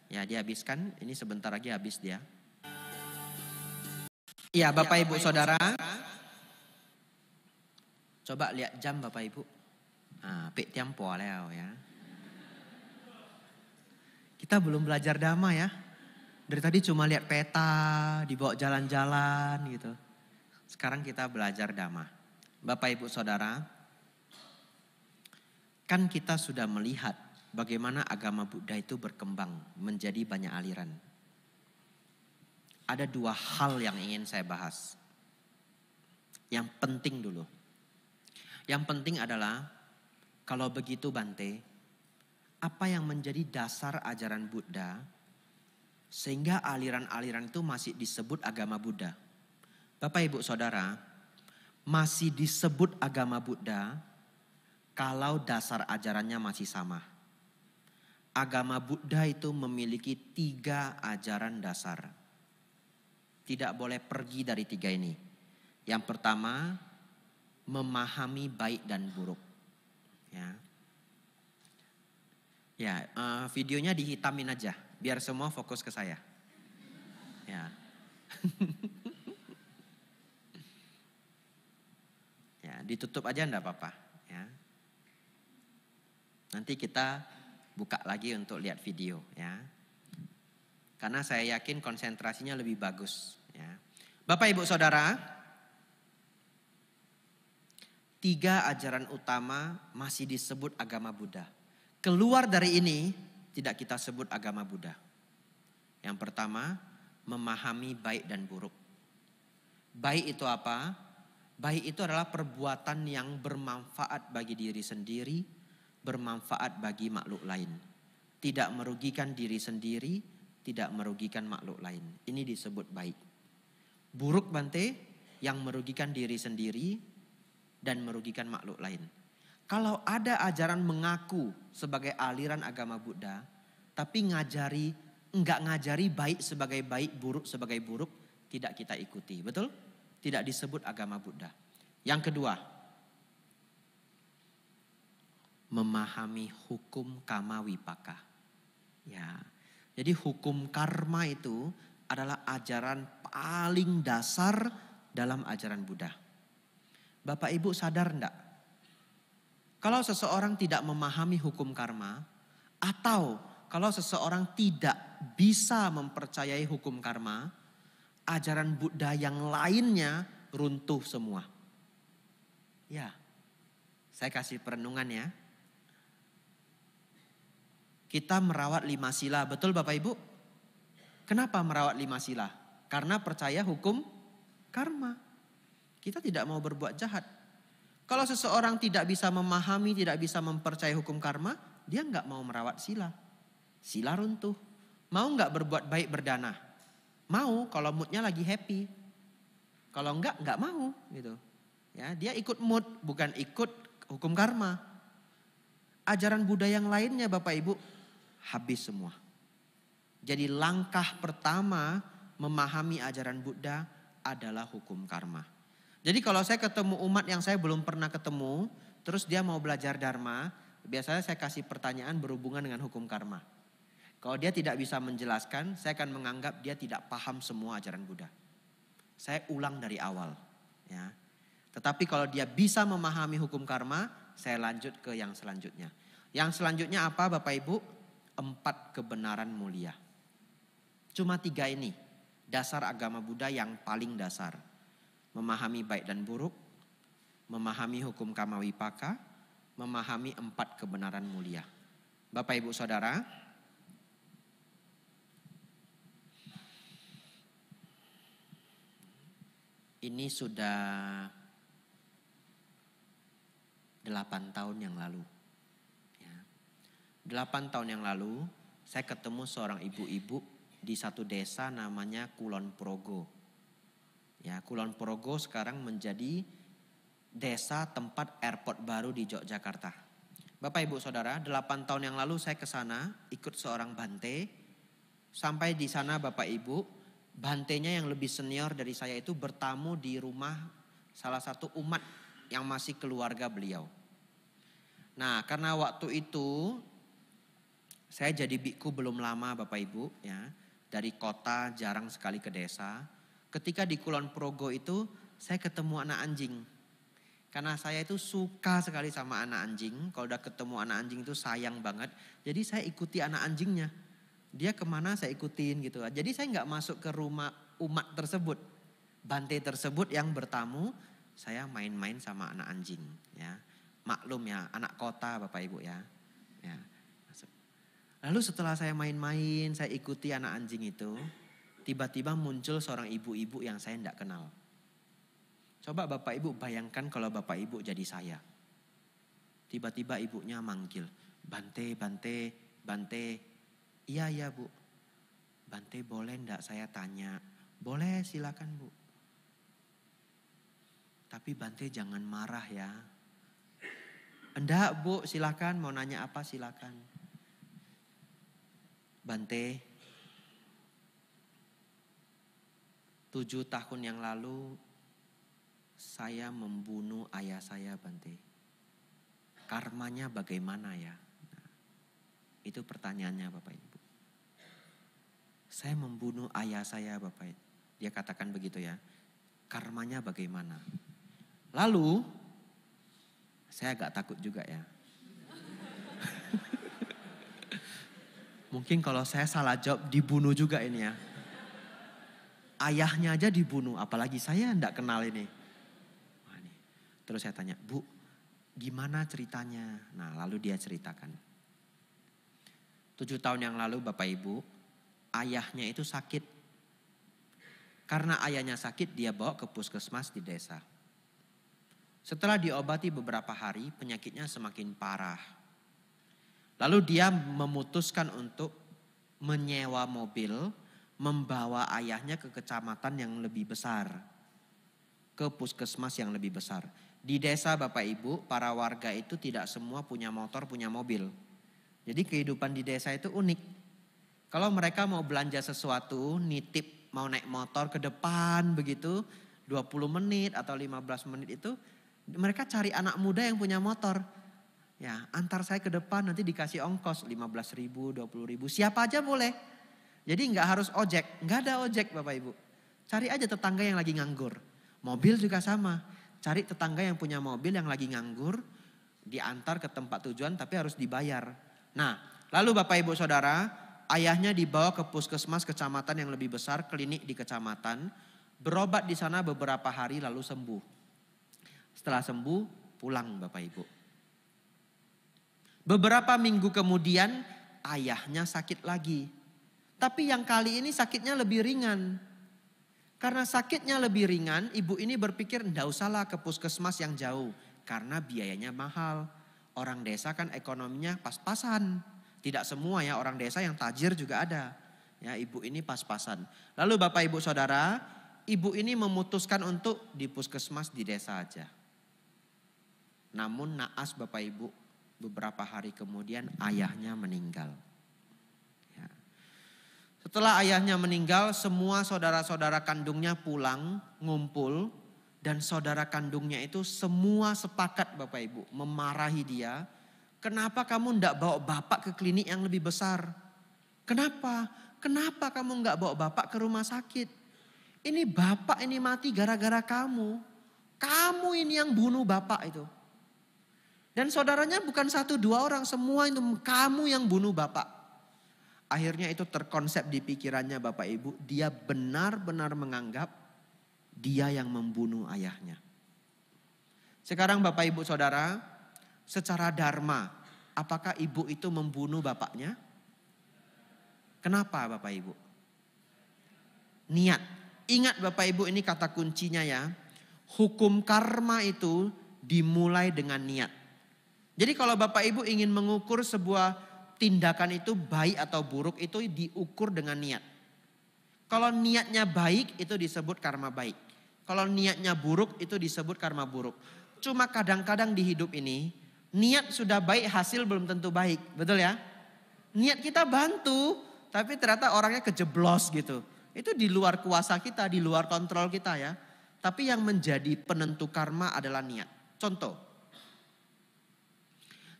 Ya dihabiskan, ini sebentar lagi habis dia. Iya Bapak Ibu Saudara. Coba lihat jam Bapak Ibu. Pek tiampo leo ya. Kita belum belajar dhamma ya. Dari tadi cuma lihat peta, dibawa jalan-jalan gitu. Sekarang kita belajar dhamma. Bapak Ibu Saudara, kan kita sudah melihat bagaimana agama Buddha itu berkembang menjadi banyak aliran. Ada 2 hal yang ingin saya bahas. Yang penting dulu. Yang penting adalah kalau begitu Bante, apa yang menjadi dasar ajaran Buddha sehingga aliran-aliran itu masih disebut agama Buddha. Bapak Ibu Saudara, masih disebut agama Buddha kalau dasar ajarannya masih sama. Agama Buddha itu memiliki 3 ajaran dasar. Tidak boleh pergi dari 3 ini. Yang pertama, memahami baik dan buruk. Ya, videonya dihitamin aja, biar semua fokus ke saya. Ya. Ya, ditutup aja enggak apa-apa. Ya. Nanti kita buka lagi untuk lihat video ya. Karena saya yakin konsentrasinya lebih bagus ya. Bapak Ibu Saudara, 3 ajaran utama masih disebut agama Buddha. Keluar dari ini tidak kita sebut agama Buddha. Yang pertama, memahami baik dan buruk. Baik itu apa? Baik itu adalah perbuatan yang bermanfaat bagi diri sendiri, bermanfaat bagi makhluk lain. Tidak merugikan diri sendiri, tidak merugikan makhluk lain. Ini disebut baik. Buruk Bante, yang merugikan diri sendiri dan merugikan makhluk lain. Kalau ada ajaran mengaku sebagai aliran agama Buddha, tapi enggak ngajari baik sebagai baik, buruk sebagai buruk, tidak kita ikuti. Betul? Tidak disebut agama Buddha. Yang kedua, memahami hukum kama wipaka. Ya. Jadi hukum karma itu adalah ajaran paling dasar dalam ajaran Buddha. Bapak Ibu sadar enggak? Kalau seseorang tidak memahami hukum karma, atau kalau seseorang tidak bisa mempercayai hukum karma, ajaran Buddha yang lainnya runtuh semua. Ya, saya kasih perenungan ya. Kita merawat 5 sila, betul Bapak Ibu? Kenapa merawat 5 sila? Karena percaya hukum karma. Kita tidak mau berbuat jahat. Kalau seseorang tidak bisa memahami, tidak bisa mempercayai hukum karma, dia nggak mau merawat sila. Sila runtuh. Mau nggak berbuat baik berdana? Mau kalau moodnya lagi happy. Kalau nggak mau gitu. Ya, dia ikut mood, bukan ikut hukum karma. Ajaran Buddha yang lainnya Bapak Ibu habis semua. Jadi langkah pertama memahami ajaran Buddha adalah hukum karma. Jadi kalau saya ketemu umat yang saya belum pernah ketemu, terus dia mau belajar dharma, biasanya saya kasih pertanyaan berhubungan dengan hukum karma. Kalau dia tidak bisa menjelaskan, saya akan menganggap dia tidak paham semua ajaran Buddha. Saya ulang dari awal. Ya. Tetapi kalau dia bisa memahami hukum karma, saya lanjut ke yang selanjutnya. Yang selanjutnya apa Bapak Ibu? 4 kebenaran mulia. Cuma 3 ini, dasar agama Buddha yang paling dasar. Memahami baik dan buruk, memahami hukum karma wipaka, memahami 4 kebenaran mulia. Bapak Ibu Saudara, ini sudah 8 tahun yang lalu. 8 tahun yang lalu saya ketemu seorang ibu-ibu di satu desa namanya Kulon Progo. Ya, Kulon Progo sekarang menjadi desa tempat airport baru di Yogyakarta. Bapak Ibu Saudara, 8 tahun yang lalu saya ke sana ikut seorang bante. Sampai di sana Bapak Ibu, bantenya yang lebih senior dari saya itu bertamu di rumah salah satu umat yang masih keluarga beliau. Nah, karena waktu itu saya jadi biku belum lama Bapak Ibu ya. Dari kota jarang sekali ke desa. Ketika di Kulon Progo itu saya ketemu anak anjing. Karena saya itu suka sekali sama anak anjing. Kalau udah ketemu anak anjing itu sayang banget. Jadi saya ikuti anak anjingnya. Dia kemana saya ikutin gitu. Jadi saya nggak masuk ke rumah umat tersebut. Bante tersebut yang bertamu, saya main-main sama anak anjing ya. Maklum ya, anak kota Bapak Ibu ya. Ya. Lalu setelah saya main-main, saya ikuti anak anjing itu, tiba-tiba muncul seorang ibu-ibu yang saya tidak kenal. Coba Bapak Ibu bayangkan kalau Bapak Ibu jadi saya. Tiba-tiba ibunya manggil, Bante, Bante, Bante. Iya Bu. Bante boleh enggak saya tanya? Boleh silakan Bu. Tapi Bante jangan marah ya. Enggak Bu, silakan mau nanya apa silakan. Bante, 7 tahun yang lalu saya membunuh ayah saya Bante. Karmanya bagaimana ya? Nah, itu pertanyaannya Bapak Ibu. Saya membunuh ayah saya Bapak. Dia katakan begitu ya. Karmanya bagaimana? Lalu saya agak takut juga ya. Mungkin kalau saya salah jawab dibunuh juga ini ya. Ayahnya aja dibunuh, apalagi saya enggak kenal ini. Terus saya tanya, Bu, gimana ceritanya? Nah lalu dia ceritakan. 7 tahun yang lalu Bapak Ibu, ayahnya itu sakit. Karena ayahnya sakit, dia bawa ke puskesmas di desa. Setelah diobati beberapa hari, penyakitnya semakin parah. Lalu dia memutuskan untuk menyewa mobil, membawa ayahnya ke kecamatan yang lebih besar. Ke puskesmas yang lebih besar. Di desa Bapak Ibu, para warga itu tidak semua punya motor, punya mobil. Jadi kehidupan di desa itu unik. Kalau mereka mau belanja sesuatu, nitip mau naik motor ke depan begitu, 20 menit atau 15 menit itu, mereka cari anak muda yang punya motor. Ya, antar saya ke depan nanti dikasih ongkos 15.000, 20.000, siapa aja boleh. Jadi nggak harus ojek, nggak ada ojek Bapak Ibu. Cari aja tetangga yang lagi nganggur. Mobil juga sama, cari tetangga yang punya mobil yang lagi nganggur, diantar ke tempat tujuan tapi harus dibayar. Nah, lalu Bapak Ibu Saudara, ayahnya dibawa ke puskesmas kecamatan yang lebih besar, klinik di kecamatan, berobat di sana beberapa hari lalu sembuh. Setelah sembuh, pulang Bapak Ibu. Beberapa minggu kemudian ayahnya sakit lagi. Tapi yang kali ini sakitnya lebih ringan. Karena sakitnya lebih ringan, ibu ini berpikir enggak usahlah ke puskesmas yang jauh. Karena biayanya mahal. Orang desa kan ekonominya pas-pasan. Tidak semua ya, orang desa yang tajir juga ada. Ya, ibu ini pas-pasan. Lalu Bapak Ibu Saudara, ibu ini memutuskan untuk di puskesmas di desa aja. Namun naas Bapak Ibu, beberapa hari kemudian ayahnya meninggal. Ya. Setelah ayahnya meninggal, semua saudara-saudara kandungnya pulang, ngumpul. Dan saudara kandungnya itu semua sepakat Bapak Ibu memarahi dia. Kenapa kamu tidak bawa bapak ke klinik yang lebih besar? Kenapa? Kenapa kamu nggak bawa bapak ke rumah sakit? Ini bapak ini mati gara-gara kamu. Kamu ini yang bunuh bapak itu. Dan saudaranya bukan 1-2 orang, semua itu kamu yang bunuh bapak. Akhirnya itu terkonsep di pikirannya Bapak Ibu. Dia benar-benar menganggap dia yang membunuh ayahnya. Sekarang Bapak Ibu Saudara, secara dharma, apakah ibu itu membunuh bapaknya? Kenapa Bapak Ibu? Niat. Ingat Bapak Ibu, ini kata kuncinya ya. Hukum karma itu dimulai dengan niat. Jadi kalau Bapak Ibu ingin mengukur sebuah tindakan itu baik atau buruk, itu diukur dengan niat. Kalau niatnya baik itu disebut karma baik. Kalau niatnya buruk itu disebut karma buruk. Cuma kadang-kadang di hidup ini, niat sudah baik, hasil belum tentu baik. Betul ya? Niat kita bantu, tapi ternyata orangnya kejeblos gitu. Itu di luar kuasa kita, di luar kontrol kita ya. Tapi yang menjadi penentu karma adalah niat. Contoh.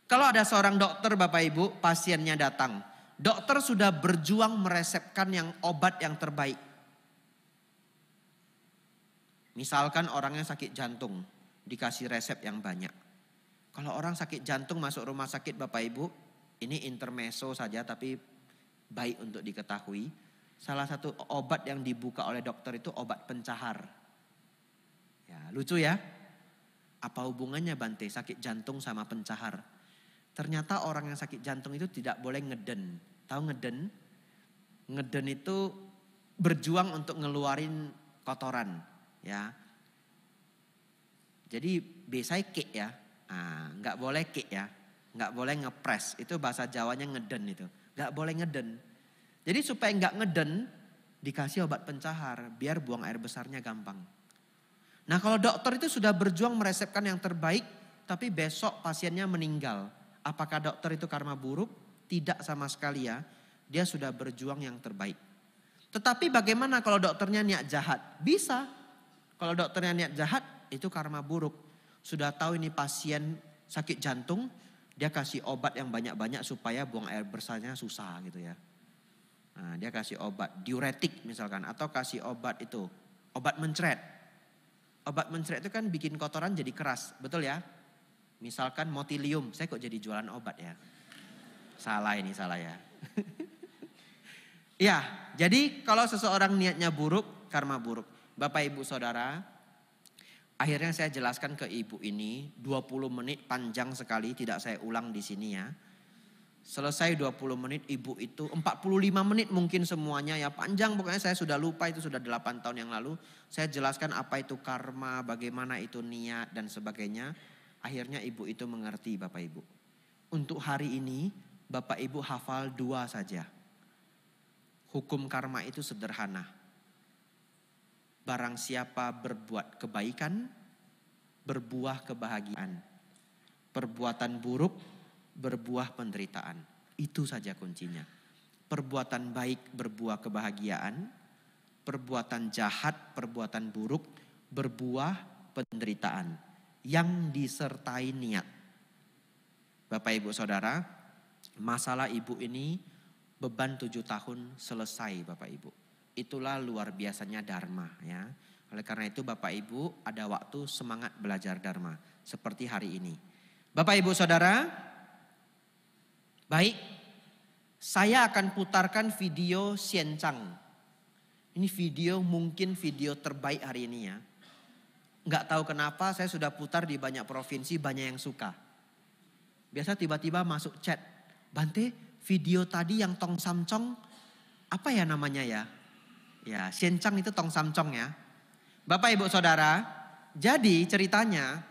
Kalau ada seorang dokter Bapak Ibu, pasiennya datang. Dokter sudah berjuang meresepkan yang obat yang terbaik. Misalkan orangnya sakit jantung, dikasih resep yang banyak. Kalau orang sakit jantung masuk rumah sakit Bapak Ibu, ini intermezzo saja tapi baik untuk diketahui. Salah satu obat yang dibuka oleh dokter itu obat pencahar. Ya, lucu ya. Apa hubungannya Bante sakit jantung sama pencahar? Ternyata orang yang sakit jantung itu tidak boleh ngeden. Tahu ngeden? Ngeden itu berjuang untuk ngeluarin kotoran, ya. Jadi biasanya kick ya. Nggak boleh kick ya. Nggak boleh ngepres. Itu bahasa Jawanya ngeden itu. Nggak boleh ngeden. Jadi supaya nggak ngeden, dikasih obat pencahar biar buang air besarnya gampang. Nah kalau dokter itu sudah berjuang meresepkan yang terbaik, tapi besok pasiennya meninggal. Apakah dokter itu karma buruk? Tidak sama sekali ya. Dia sudah berjuang yang terbaik. Tetapi bagaimana kalau dokternya niat jahat? Bisa. Kalau dokternya niat jahat itu karma buruk. Sudah tahu ini pasien sakit jantung, dia kasih obat yang banyak-banyak supaya buang air besarnya susah gitu ya. Nah, dia kasih obat diuretik misalkan atau kasih obat itu, obat mencret. Obat mencret itu kan bikin kotoran jadi keras, betul ya? Misalkan motilium, saya kok jadi jualan obat ya? Salah ini, salah ya. Ya, jadi kalau seseorang niatnya buruk, karma buruk. Bapak Ibu Saudara, akhirnya saya jelaskan ke ibu ini 20 menit panjang sekali, tidak saya ulang di sini ya. Selesai 20 menit ibu itu 45 menit mungkin semuanya ya, panjang pokoknya saya sudah lupa, itu sudah 8 tahun yang lalu. Saya jelaskan apa itu karma, bagaimana itu niat dan sebagainya. Akhirnya ibu itu mengerti Bapak Ibu. Untuk hari ini Bapak Ibu hafal 2 saja. Hukum karma itu sederhana. Barang siapa berbuat kebaikan, berbuah kebahagiaan. Perbuatan buruk, berbuah penderitaan. Itu saja kuncinya. Perbuatan baik berbuah kebahagiaan. Perbuatan jahat, perbuatan buruk berbuah penderitaan. Yang disertai niat. Bapak Ibu Saudara, masalah ibu ini beban 7 tahun selesai Bapak Ibu. Itulah luar biasanya dharma ya. Oleh karena itu Bapak Ibu ada waktu semangat belajar dharma seperti hari ini. Bapak Ibu Saudara, baik, saya akan putarkan video Xian Chang. Ini video mungkin video terbaik hari ini ya. Nggak tahu kenapa saya sudah putar di banyak provinsi, banyak yang suka. Biasa tiba-tiba masuk chat, Bante video tadi yang Tong Samcong Apa ya namanya ya? Ya, Xiancang itu Tong Samcong ya. Bapak Ibu Saudara, jadi ceritanya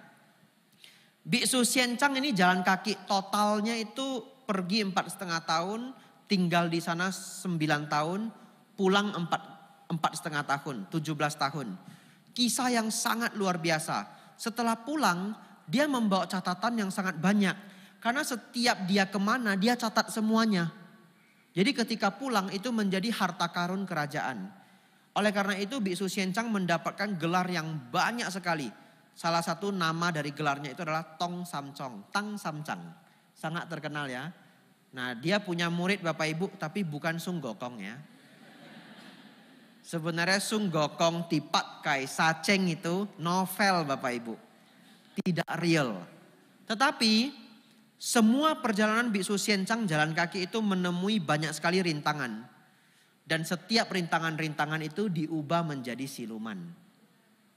Biksu Xiancang ini jalan kaki totalnya itu pergi 4,5 tahun, tinggal di sana 9 tahun, pulang 4,5 tahun, 17 tahun. Kisah yang sangat luar biasa. Setelah pulang, dia membawa catatan yang sangat banyak. Karena setiap dia kemana, dia catat semuanya. Jadi ketika pulang itu menjadi harta karun kerajaan. Oleh karena itu Biksu Xiancang mendapatkan gelar yang banyak sekali. Salah satu nama dari gelarnya itu adalah Tong Samcong, Tang Samcang. Sangat terkenal ya. Nah dia punya murid Bapak Ibu tapi bukan Sung Gokong ya. Sebenarnya Sung Gokong, Tipat Kai, Saceng itu novel Bapak Ibu. Tidak real. Tetapi semua perjalanan Biksu Xiancang jalan kaki itu menemui banyak sekali rintangan. Dan setiap rintangan-rintangan itu diubah menjadi siluman.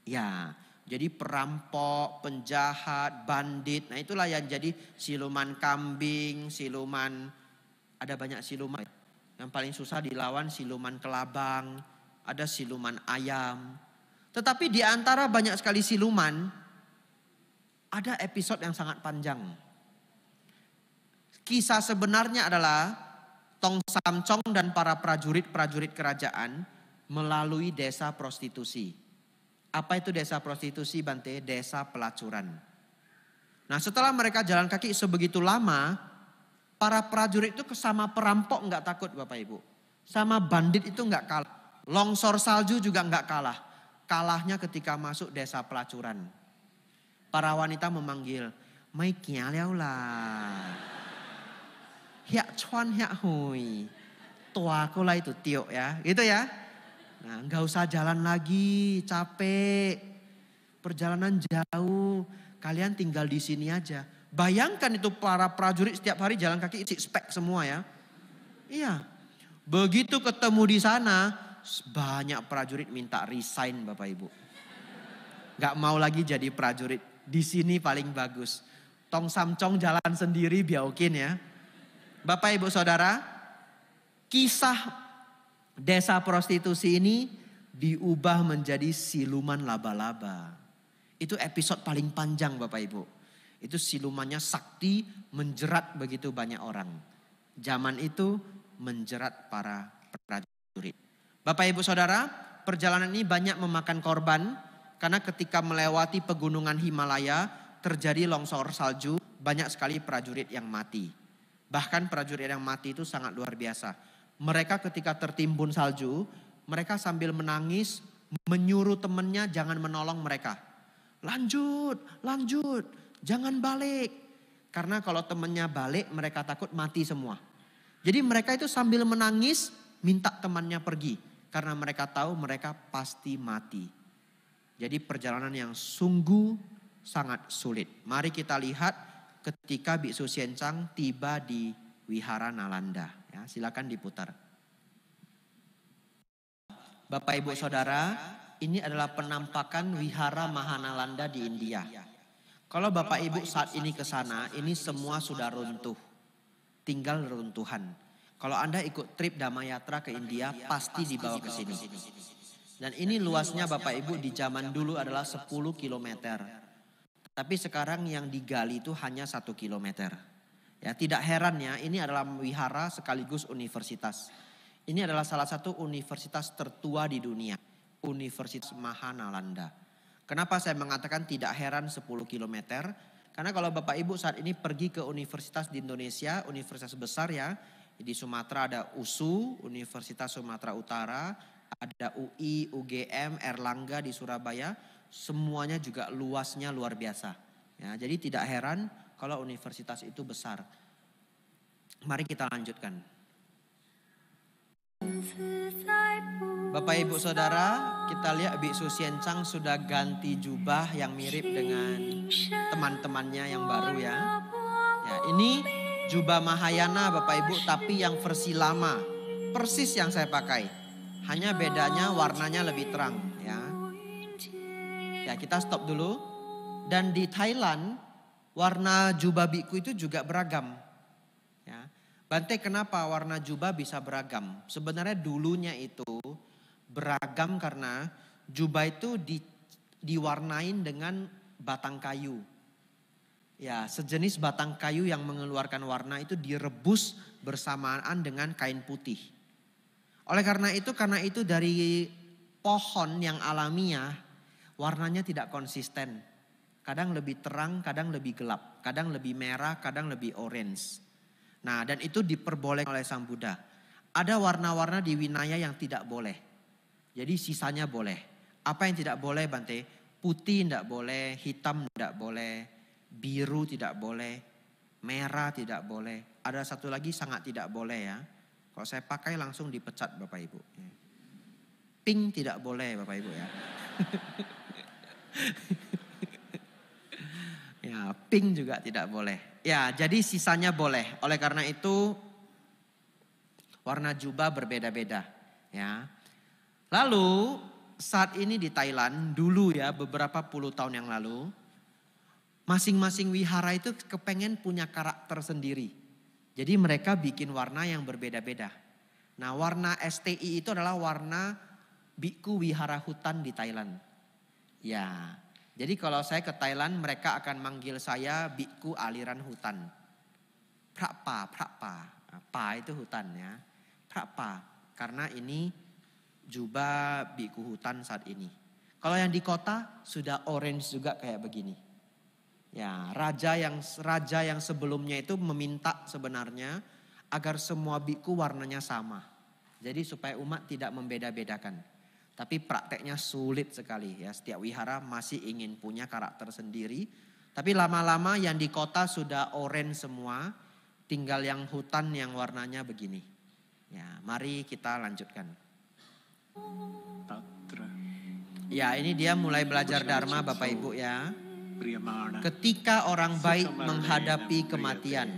Ya, jadi perampok, penjahat, bandit. Nah itulah yang jadi siluman kambing, siluman, ada banyak siluman. Yang paling susah dilawan siluman kelabang, ada siluman ayam. Tetapi di antara banyak sekali siluman, ada episode yang sangat panjang. Kisah sebenarnya adalah Tong Samcong dan para prajurit-prajurit kerajaan melalui desa prostitusi. Apa itu desa prostitusi Bante? Desa pelacuran. Nah setelah mereka jalan kaki sebegitu lama, para prajurit itu sama perampok nggak takut Bapak Ibu. Sama bandit itu nggak kalah. Longsor salju juga nggak kalah. Kalahnya ketika masuk desa pelacuran. Para wanita memanggil, "Mai kia liao lah. Hiak cuan hiak hui. Tua aku lah itu tiok ya." Gitu ya. Nah gak usah jalan lagi, capek. Perjalanan jauh. Kalian tinggal di sini aja. Bayangkan itu para prajurit setiap hari jalan kaki six pack semua ya. Iya. Begitu ketemu di sana, banyak prajurit minta resign Bapak Ibu. Gak mau lagi jadi prajurit. Di sini paling bagus. Tong Samcong jalan sendiri biaukin ya. Bapak Ibu Saudara, kisah desa prostitusi ini diubah menjadi siluman laba-laba. Itu episode paling panjang Bapak Ibu. Itu silumannya sakti menjerat begitu banyak orang. Zaman itu menjerat para prajurit. Bapak Ibu Saudara, perjalanan ini banyak memakan korban. Karena ketika melewati pegunungan Himalaya terjadi longsor salju, banyak sekali prajurit yang mati. Bahkan prajurit yang mati itu sangat luar biasa. Mereka ketika tertimbun salju, mereka sambil menangis menyuruh temannya jangan menolong mereka. Lanjut, lanjut, jangan balik. Karena kalau temannya balik mereka takut mati semua. Jadi mereka itu sambil menangis minta temannya pergi. Karena mereka tahu mereka pasti mati. Jadi perjalanan yang sungguh sangat sulit. Mari kita lihat ketika Biksu Xiancang tiba di Wihara Nalanda. Ya, silakan diputar. Bapak Ibu Saudara, ini adalah penampakan Wihara Mahanalanda di India. Kalau Bapak Ibu saat ini ke sana, ini semua sudah runtuh. Tinggal runtuhan. Kalau Anda ikut trip Damayatra ke India, pasti dibawa ke sini. Dan ini luasnya Bapak Ibu di zaman dulu adalah 10 kilometer. Tapi sekarang yang digali itu hanya 1 kilometer. Ya, tidak heran ya, ini adalah wihara sekaligus universitas. Ini adalah salah satu universitas tertua di dunia. Universitas Mahanalanda. Kenapa saya mengatakan tidak heran 10 kilometer? Karena kalau Bapak Ibu saat ini pergi ke universitas di Indonesia, universitas besar ya. Di Sumatera ada USU, Universitas Sumatera Utara. Ada UI, UGM, Erlangga di Surabaya. Semuanya juga luasnya luar biasa. Ya, jadi tidak heran kalau universitas itu besar. Mari kita lanjutkan. Bapak Ibu Saudara, kita lihat Biksu Xiancang sudah ganti jubah yang mirip dengan teman-temannya yang baru ya. Ya, ini jubah Mahayana Bapak Ibu tapi yang versi lama. Persis yang saya pakai. Hanya bedanya warnanya lebih terang ya. Ya, kita stop dulu. Dan di Thailand warna jubah biku itu juga beragam. Ya. Bante, kenapa warna jubah bisa beragam? Sebenarnya dulunya itu beragam karena jubah itu diwarnain dengan batang kayu. Ya, sejenis batang kayu yang mengeluarkan warna itu direbus bersamaan dengan kain putih. Oleh karena itu dari pohon yang alamiah, warnanya tidak konsisten. Kadang lebih terang, kadang lebih gelap, kadang lebih merah, kadang lebih orange. Nah, dan itu diperbolehkan oleh Sang Buddha. Ada warna-warna di Vinaya yang tidak boleh. Jadi sisanya boleh. Apa yang tidak boleh, Bante? Putih tidak boleh, hitam tidak boleh, biru tidak boleh, merah tidak boleh. Ada satu lagi sangat tidak boleh ya. Kalau saya pakai langsung dipecat Bapak Ibu. Pink tidak boleh Bapak Ibu ya. Ya, pink juga tidak boleh. Ya, jadi sisanya boleh. Oleh karena itu warna jubah berbeda-beda, ya. Lalu saat ini di Thailand dulu ya beberapa puluh tahun yang lalu, masing-masing wihara itu kepengen punya karakter sendiri. Jadi mereka bikin warna yang berbeda-beda. Nah, warna STI itu adalah warna Bhikkhu Wihara Hutan di Thailand. Ya. Jadi kalau saya ke Thailand mereka akan manggil saya Bhikkhu aliran hutan. Prapa. Pa itu hutan ya. Prapa. Karena ini jubah Bhikkhu hutan saat ini. Kalau yang di kota sudah orange juga kayak begini. Ya, raja yang sebelumnya itu meminta sebenarnya agar semua bhikkhu warnanya sama. Jadi supaya umat tidak membeda-bedakan. Tapi prakteknya sulit sekali ya. Setiap wihara masih ingin punya karakter sendiri. Tapi lama-lama yang di kota sudah orange semua. Tinggal yang hutan yang warnanya begini. Ya, mari kita lanjutkan. Ya, ini dia mulai belajar Dharma Bapak Ibu ya. Ketika orang baik menghadapi kematian,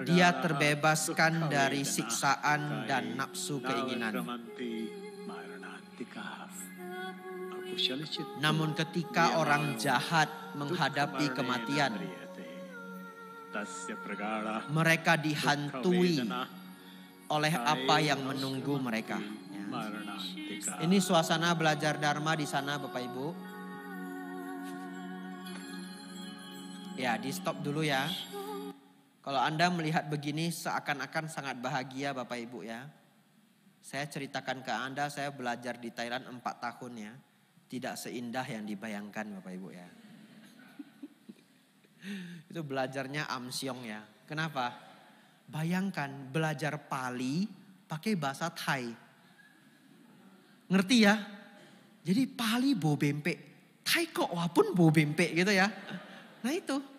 dia terbebaskan dari siksaan dan nafsu keinginan. Namun ketika orang jahat menghadapi kematian, mereka dihantui oleh apa yang menunggu mereka. Ya. Ini suasana belajar Dharma di sana Bapak Ibu. Ya, di stop dulu ya. Kalau Anda melihat begini seakan-akan sangat bahagia Bapak Ibu ya. Saya ceritakan ke Anda, saya belajar di Thailand 4 tahun ya. Tidak seindah yang dibayangkan Bapak Ibu ya. Itu belajarnya amsyong ya. Kenapa? Bayangkan belajar Pali pakai bahasa Thai. Ngerti ya? Jadi Pali bobempe. Thai kok wapun bobempe gitu ya. Nah itu.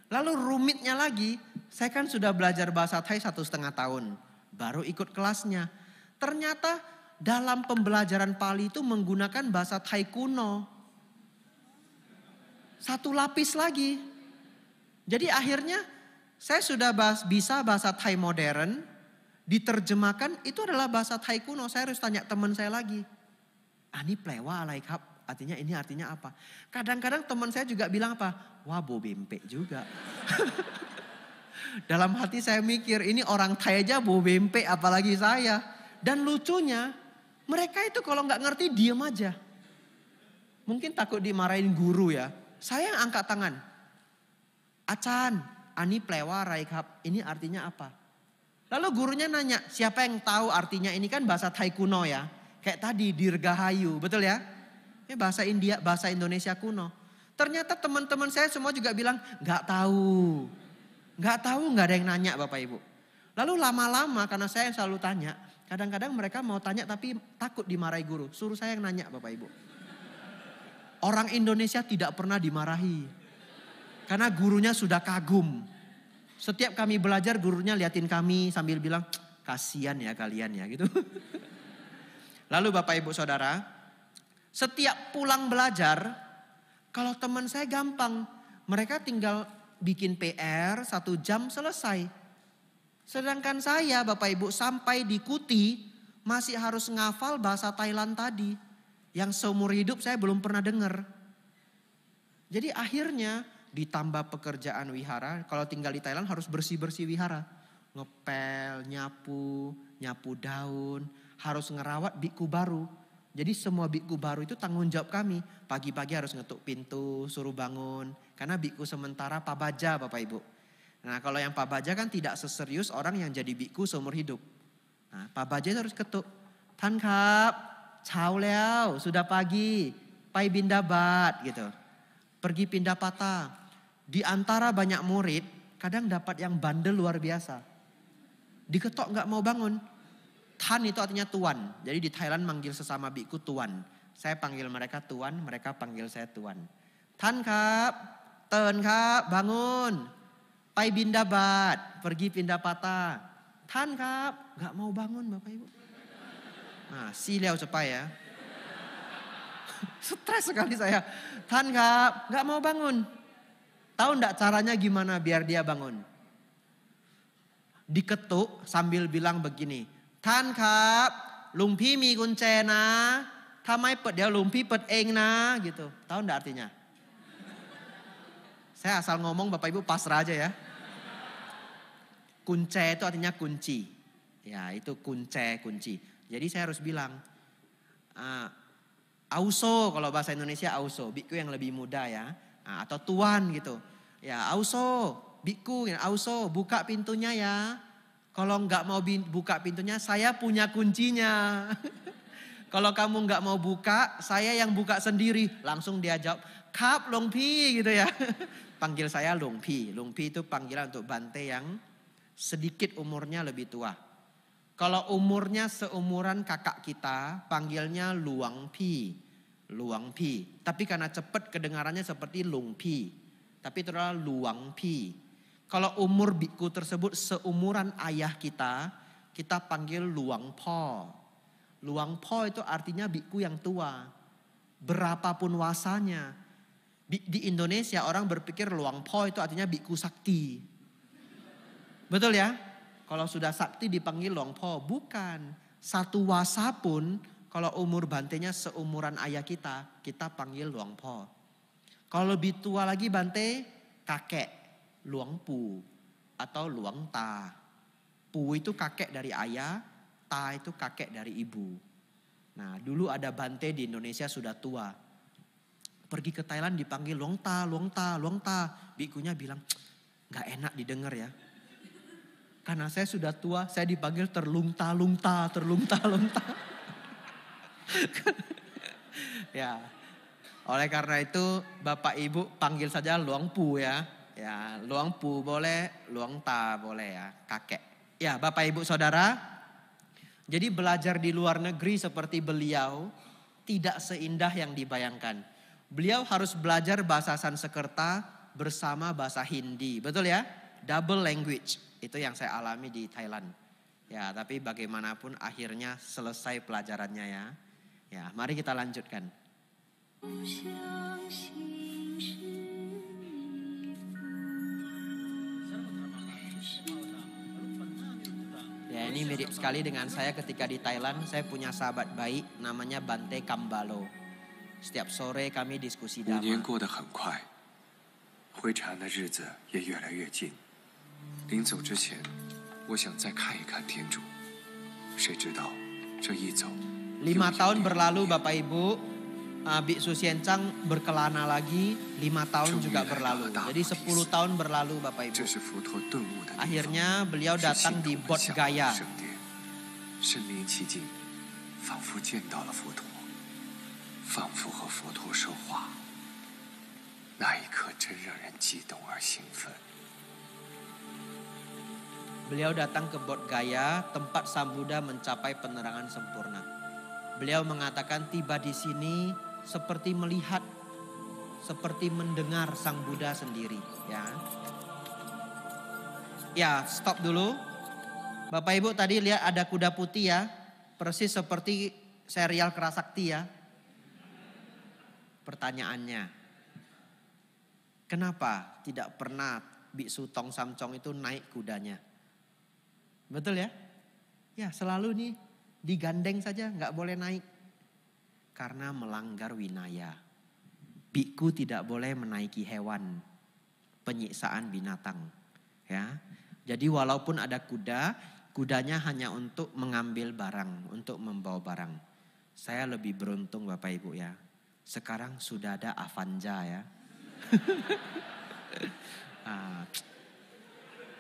Lalu rumitnya lagi, saya kan sudah belajar bahasa Thai 1,5 tahun. Baru ikut kelasnya. Ternyata dalam pembelajaran Pali itu menggunakan bahasa Thai kuno. 1 lapis lagi. Jadi akhirnya saya sudah bisa bahasa Thai modern. Diterjemahkan itu adalah bahasa Thai kuno. Saya harus tanya teman saya lagi. Ini plewa alai kap. Ini artinya apa? Kadang-kadang teman saya juga bilang apa? Wah bobempe juga. Dalam hati saya mikir ini orang Thai aja bobempe apalagi saya. Dan lucunya mereka itu kalau nggak ngerti diem aja. Mungkin takut dimarahin guru ya. Saya yang angkat tangan. Acan, ani plewa rai kap. Ini artinya apa? Lalu gurunya nanya siapa yang tahu artinya ini kan bahasa Thai kuno ya. Kayak tadi dirgahayu betul ya? Ini bahasa India, bahasa Indonesia kuno. Ternyata teman-teman saya semua juga bilang nggak tahu. Nggak tahu, nggak ada yang nanya Bapak Ibu. Lalu lama-lama karena saya yang selalu tanya. Kadang-kadang mereka mau tanya tapi takut dimarahi guru. Suruh saya yang nanya Bapak Ibu. Orang Indonesia tidak pernah dimarahi. Karena gurunya sudah kagum. Setiap kami belajar gurunya liatin kami sambil bilang kasihan ya kalian ya gitu. Lalu Bapak Ibu Saudara. Setiap pulang belajar, kalau teman saya gampang. Mereka tinggal bikin PR 1 jam selesai. Sedangkan saya Bapak Ibu sampai di Kuti masih harus ngafal bahasa Thailand tadi. Yang seumur hidup saya belum pernah dengar. Jadi akhirnya ditambah pekerjaan wihara. Kalau tinggal di Thailand harus bersih-bersih wihara. Ngepel, nyapu daun, harus ngerawat biku baru. Jadi semua biku baru itu tanggung jawab kami. Pagi-pagi harus ngetuk pintu, suruh bangun. Karena biku sementara pabaja Bapak Ibu. Nah kalau yang pabaja kan tidak seserius orang yang jadi biku seumur hidup. Nah pabaja itu harus ketuk. Tan kap, chao leo, sudah pagi, pai bindabat gitu. Pergi pindah patah. Di antara banyak murid, kadang dapat yang bandel luar biasa. Diketok gak mau bangun. Tan itu artinya tuan. Jadi di Thailand manggil sesama biku tuan. Saya panggil mereka tuan, mereka panggil saya tuan. Tan kap, turn kap, bangun. Pai bindabat, pergi pindah patah. Tan kap, gak mau bangun Bapak Ibu. Nah, si leo cepat ya. Stres sekali saya. Tan kap, gak mau bangun. Tahu enggak caranya gimana biar dia bangun? Diketuk sambil bilang begini. Tan kap, Lung Pi mi kunce na. Thamai pet dia Lung Pi pet eng na gitu. Tahu enggak artinya? Saya asal ngomong Bapak Ibu pasrah aja ya. Kunce itu artinya kunci. Ya itu kunci. Jadi saya harus bilang. Auso kalau bahasa Indonesia auso. Biku yang lebih muda ya. Atau tuan gitu. Ya auso. Biku auso buka pintunya ya. Kalau enggak mau buka pintunya saya punya kuncinya. Kalau kamu enggak mau buka saya yang buka sendiri. Langsung dia jawab. Kap Lung Pi gitu ya. Panggil saya Lung Pi. Lung Pi itu panggilan untuk Bante yang sedikit umurnya lebih tua. Kalau umurnya seumuran kakak kita, panggilnya Luang Pi. Luang Pi. Tapi karena cepat kedengarannya seperti Lung Pi. Tapi itu adalah Luang Pi. Kalau umur biku tersebut seumuran ayah kita, kita panggil Luang Po. Luang Po itu artinya biku yang tua. Berapapun wasanya. Di Indonesia orang berpikir Luang Po itu artinya biku sakti. Betul ya? Kalau sudah sakti dipanggil Luang Po. Bukan. Satu wasa pun kalau umur bantenya seumuran ayah kita, kita panggil Luang Po. Kalau lebih tua lagi bante, kakek. Luang Pu atau Luang Ta. Pu itu kakek dari ayah, Ta itu kakek dari ibu. Nah dulu ada bante di Indonesia sudah tua. Pergi ke Thailand dipanggil Luang Ta, Luang Ta, Luang Ta. Bikunya bilang, gak enak didengar ya. Karena saya sudah tua, saya dipanggil terlungta. Ya, oleh karena itu Bapak Ibu panggil saja Luang Pu ya. Ya, Luang Pu boleh, Luang Ta boleh ya, kakek. Ya, Bapak Ibu Saudara, jadi belajar di luar negeri seperti beliau tidak seindah yang dibayangkan. Beliau harus belajar bahasa Sanskerta bersama bahasa Hindi, betul ya? Double language, itu yang saya alami di Thailand. Ya, tapi bagaimanapun akhirnya selesai pelajarannya ya. Ya, mari kita lanjutkan. Ya ini mirip sekali dengan saya ketika di Thailand. Saya punya sahabat baik namanya Bante Kambalo. Setiap sore kami diskusi dhamma. 5年过得很快，回禅的日子也越来越近。临走之前，我想再看一看天主。谁知道这一走5 tahun berlalu Bapak Ibu. Biksu Xiancang berkelana lagi, 5 tahun juga berlalu. Jadi 10 tahun berlalu Bapak Ibu. Akhirnya beliau datang di Bodh Gaya. Beliau datang ke Bodh Gaya, tempat Sang Buddha mencapai penerangan sempurna. Beliau mengatakan tiba di sini seperti melihat, seperti mendengar Sang Buddha sendiri. Ya, stop dulu. Bapak Ibu tadi lihat ada kuda putih ya, persis seperti serial Kerasakti ya. Pertanyaannya, kenapa tidak pernah Biksu Tong Samcong itu naik kudanya? Betul ya? Ya selalu nih digandeng saja, nggak boleh naik. Karena melanggar winaya. Biku tidak boleh menaiki hewan. penyiksaan binatang. Ya, jadi walaupun ada kuda, kudanya hanya untuk mengambil barang, untuk membawa barang. Saya lebih beruntung Bapak Ibu ya. Sekarang sudah ada Avanza ya.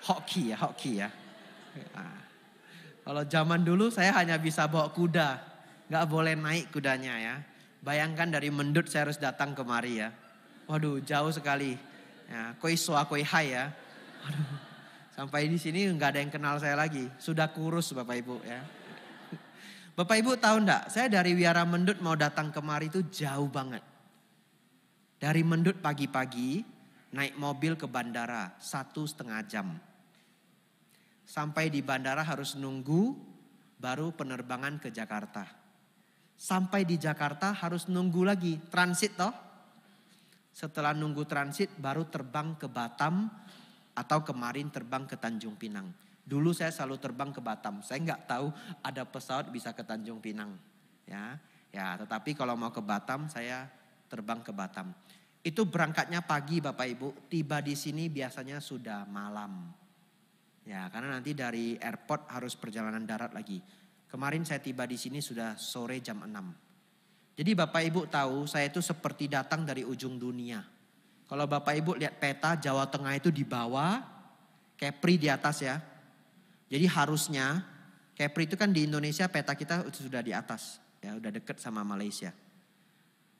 Hoki ya. Kalau zaman dulu saya hanya bisa bawa kuda, nggak boleh naik kudanya ya. Bayangkan dari Mendut saya harus datang kemari ya. Waduh, jauh sekali. Ya, koi soa koi hai ya. Waduh, sampai di sini nggak ada yang kenal saya lagi. Sudah kurus Bapak Ibu ya. Bapak Ibu tahu enggak, saya dari Wiara Mendut mau datang kemari itu jauh banget. Dari Mendut pagi-pagi, naik mobil ke bandara 1,5 jam. Sampai di bandara harus nunggu, baru penerbangan ke Jakarta. Sampai di Jakarta harus nunggu lagi, transit toh. Setelah nunggu transit baru terbang ke Batam atau kemarin terbang ke Tanjung Pinang. Dulu saya selalu terbang ke Batam. Saya nggak tahu ada pesawat bisa ke Tanjung Pinang. Ya, tetapi kalau mau ke Batam saya terbang ke Batam. Itu berangkatnya pagi Bapak Ibu. Tiba di sini biasanya sudah malam. Ya, karena nanti dari airport harus perjalanan darat lagi. Kemarin saya tiba di sini sudah sore jam 6. Jadi Bapak Ibu tahu saya itu seperti datang dari ujung dunia. Kalau Bapak Ibu lihat peta Jawa Tengah itu di bawah, Kepri di atas ya. Jadi harusnya Kepri itu kan di Indonesia peta kita sudah di atas. Ya udah deket sama Malaysia.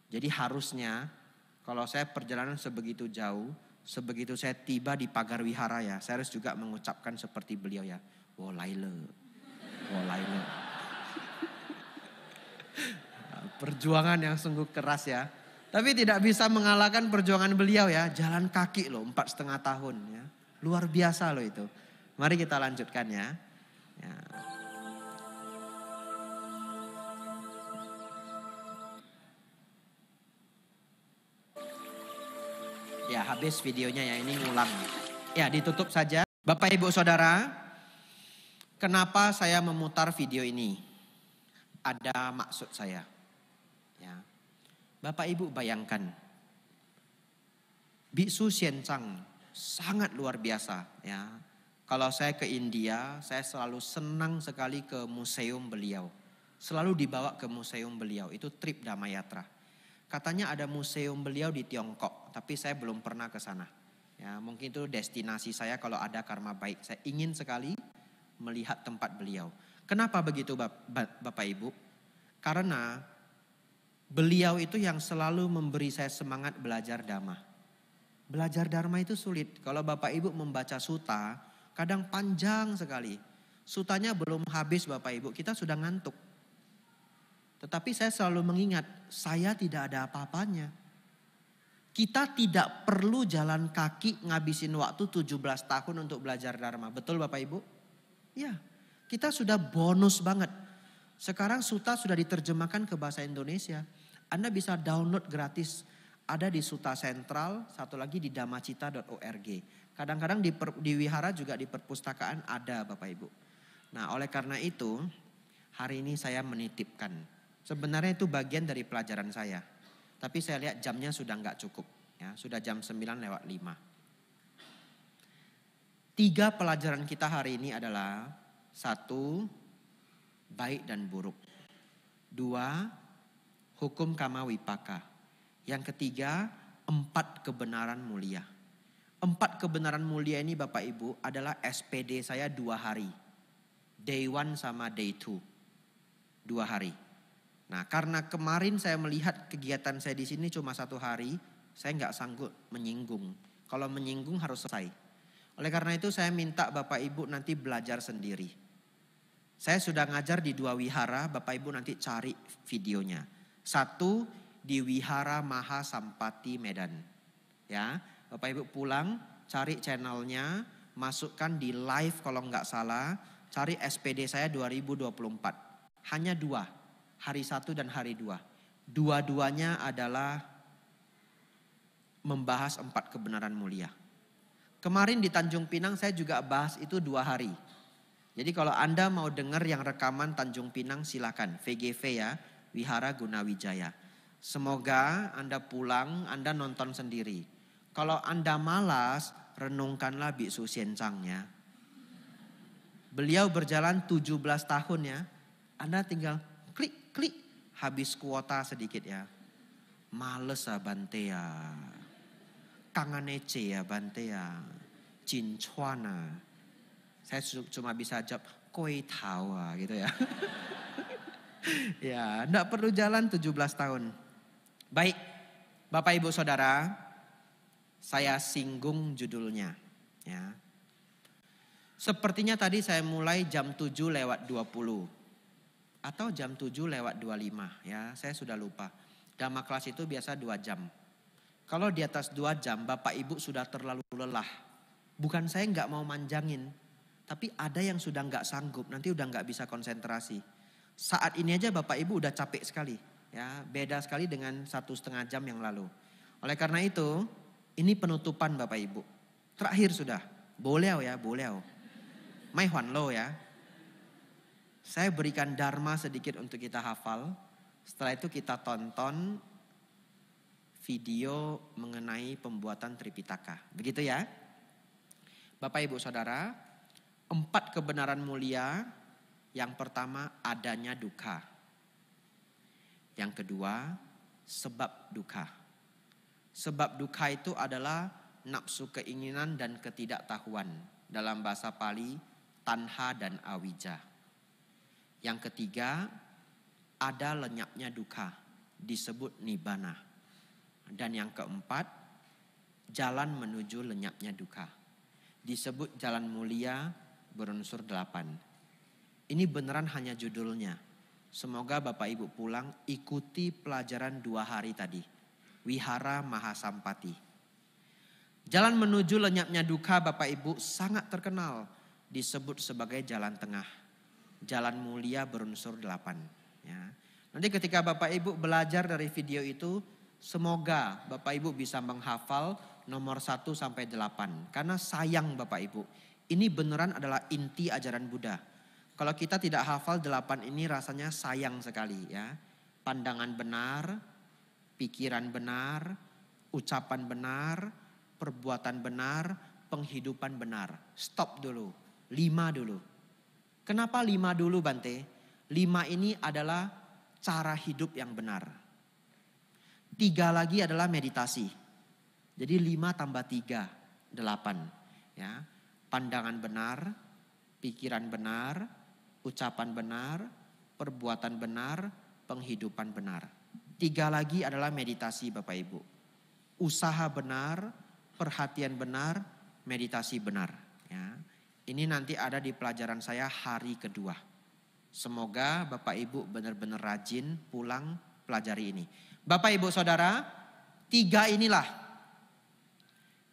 Jadi harusnya kalau saya perjalanan sebegitu jauh, sebegitu saya tiba di pagar wihara ya, saya harus juga mengucapkan seperti beliau ya. Wolaile. Perjuangan yang sungguh keras ya. Tapi tidak bisa mengalahkan perjuangan beliau ya. Jalan kaki loh 4,5 tahun ya. Luar biasa loh itu. Mari kita lanjutkan ya. Ya habis videonya ya, ini ngulang. Ya ditutup saja. Bapak Ibu Saudara, kenapa saya memutar video ini? Ada maksud saya. Ya. Bapak Ibu bayangkan, Biksu Xianzang sangat luar biasa ya. Kalau saya ke India, saya selalu senang sekali ke museum beliau. Selalu dibawa ke museum beliau, itu trip Damayatra. Katanya ada museum beliau di Tiongkok, tapi saya belum pernah ke sana. Ya, mungkin itu destinasi saya kalau ada karma baik. Saya ingin sekali melihat tempat beliau. Kenapa begitu Bapak Ibu? Karena beliau itu yang selalu memberi saya semangat belajar Dhamma. Belajar Dharma itu sulit. Kalau Bapak Ibu membaca suta, kadang panjang sekali. Sutanya belum habis Bapak Ibu, kita sudah ngantuk. Tetapi saya selalu mengingat, saya tidak ada apa-apanya. Kita tidak perlu jalan kaki ngabisin waktu 17 tahun untuk belajar Dharma. Betul Bapak Ibu? Ya, kita sudah bonus banget. Sekarang suta sudah diterjemahkan ke bahasa Indonesia. Anda bisa download gratis. Ada di Suta Sentral, satu lagi di dhammacita.org. Kadang-kadang di wihara juga di perpustakaan ada Bapak Ibu. Nah oleh karena itu hari ini saya menitipkan. Sebenarnya itu bagian dari pelajaran saya. Tapi saya lihat jamnya sudah nggak cukup. Ya, sudah jam 9:05. 3 pelajaran kita hari ini adalah 1, baik dan buruk. 2, hukum kama wipaka. Yang ketiga, 4 kebenaran mulia. 4 kebenaran mulia ini Bapak Ibu adalah SPD saya 2 hari. Day 1 sama day 2. 2 hari. Nah karena kemarin saya melihat kegiatan saya di sini cuma 1 hari, saya nggak sanggup menyinggung. Kalau menyinggung harus selesai. Oleh karena itu saya minta Bapak Ibu nanti belajar sendiri. Saya sudah ngajar di 2 wihara, Bapak Ibu nanti cari videonya. 1 di Wihara Maha Sampati Medan. Ya, Bapak Ibu pulang cari channelnya, masukkan di live kalau nggak salah, cari SPD saya 2024. Hanya 2, hari 1 dan hari 2. Dua-duanya adalah membahas 4 kebenaran mulia. Kemarin di Tanjung Pinang saya juga bahas itu 2 hari. Jadi kalau Anda mau dengar yang rekaman Tanjung Pinang silakan, VGV ya, Wihara Gunawijaya. Semoga Anda pulang, Anda nonton sendiri. Kalau Anda malas, renungkanlah Biksu Xianzang ya. Beliau berjalan 17 tahun ya. Anda tinggal klik, habis kuota sedikit ya. Males ya Bante ya. Kanganece ya Bante ya. Jinchuana. Saya cuma bisa jawab koi tawa gitu ya. Ya, enggak perlu jalan 17 tahun. Baik, Bapak Ibu Saudara, saya singgung judulnya ya. Sepertinya tadi saya mulai jam 7:20 atau jam 7:25 ya, saya sudah lupa. Dhamma kelas itu biasa 2 jam. Kalau di atas 2 jam Bapak Ibu sudah terlalu lelah. Bukan saya nggak mau manjangin, tapi ada yang sudah nggak sanggup, nanti udah nggak bisa konsentrasi. Saat ini aja Bapak Ibu udah capek sekali ya, beda sekali dengan 1,5 jam yang lalu. Oleh karena itu, ini penutupan Bapak Ibu. Terakhir sudah, boleh ya, boleh. Mai Huan Lo ya. Saya berikan dharma sedikit untuk kita hafal. Setelah itu kita tonton video mengenai pembuatan Tripitaka. Begitu ya. Bapak Ibu Saudara, 4 kebenaran mulia. Yang pertama adanya duka. Yang kedua sebab duka. Sebab duka itu adalah nafsu keinginan dan ketidaktahuan. Dalam bahasa Pali, tanha dan awija. Yang ketiga, ada lenyapnya duka, disebut nibbana. Dan yang keempat, jalan menuju lenyapnya duka, disebut jalan mulia berunsur 8. Ini beneran hanya judulnya. Semoga Bapak Ibu pulang ikuti pelajaran 2 hari tadi. Wihara Mahasampati. Jalan menuju lenyapnya duka Bapak Ibu sangat terkenal. Disebut sebagai jalan tengah. Jalan mulia berunsur 8. Ya. Nanti ketika Bapak Ibu belajar dari video itu, semoga Bapak Ibu bisa menghafal nomor 1 sampai 8. Karena sayang Bapak Ibu, ini beneran adalah inti ajaran Buddha. Kalau kita tidak hafal 8 ini rasanya sayang sekali ya. Pandangan benar, pikiran benar, ucapan benar, perbuatan benar, penghidupan benar. Stop dulu, 5 dulu. Kenapa 5 dulu Bante? 5 ini adalah cara hidup yang benar. 3 lagi adalah meditasi. Jadi 5 tambah 3, 8. Ya. Pandangan benar, pikiran benar, ucapan benar, perbuatan benar, penghidupan benar. 3 lagi adalah meditasi Bapak Ibu. Usaha benar, perhatian benar, meditasi benar. Ya. Ini nanti ada di pelajaran saya hari kedua. Semoga Bapak Ibu benar-benar rajin pulang pelajari ini. Bapak Ibu Saudara, 3 inilah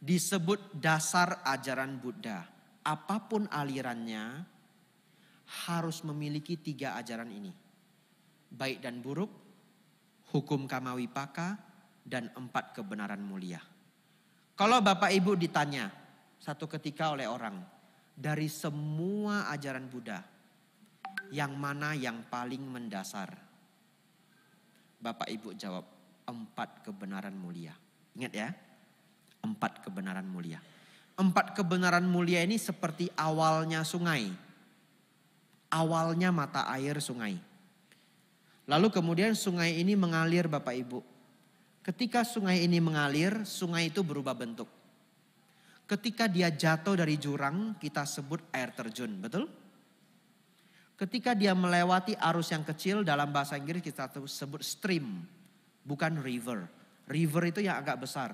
disebut dasar ajaran Buddha. Apapun alirannya harus memiliki 3 ajaran ini. Baik dan buruk, hukum kamawipaka, dan 4 kebenaran mulia. Kalau Bapak Ibu ditanya satu ketika oleh orang, dari semua ajaran Buddha, yang mana yang paling mendasar? Bapak Ibu jawab, 4 kebenaran mulia. Ingat ya, 4 kebenaran mulia. 4 kebenaran mulia ini seperti awalnya sungai. Awalnya mata air sungai. Lalu kemudian sungai ini mengalir Bapak Ibu. Ketika sungai ini mengalir, sungai itu berubah bentuk. Ketika dia jatuh dari jurang, kita sebut air terjun, betul? Ketika dia melewati arus yang kecil, dalam bahasa Inggris kita sebut stream, bukan river. River itu yang agak besar.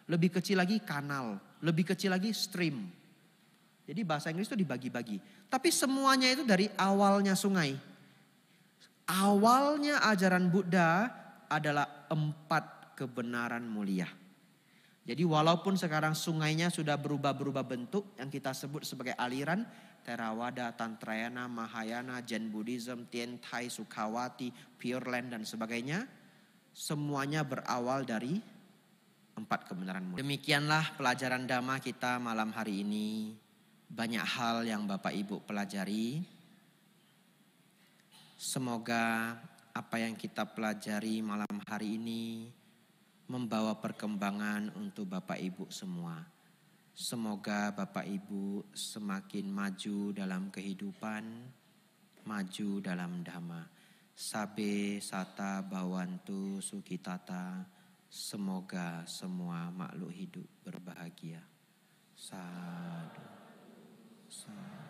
Lebih kecil lagi kanal, lebih kecil lagi stream. Jadi bahasa Inggris itu dibagi-bagi. Tapi semuanya itu dari awalnya sungai. Awalnya ajaran Buddha adalah 4 kebenaran mulia. Jadi walaupun sekarang sungainya sudah berubah-berubah bentuk yang kita sebut sebagai aliran, Theravada, Tantrayana, Mahayana, Zen Buddhism, Tiantai, Sukawati, Pure Land dan sebagainya, semuanya berawal dari 4 kebenaran mulia. Demikianlah pelajaran Dhamma kita malam hari ini. Banyak hal yang Bapak Ibu pelajari. Semoga apa yang kita pelajari malam hari ini membawa perkembangan untuk Bapak Ibu semua. Semoga Bapak Ibu semakin maju dalam kehidupan, maju dalam dhamma. Sabe sata bawantu sukitata. Semoga semua makhluk hidup berbahagia. Sadu. Sadu.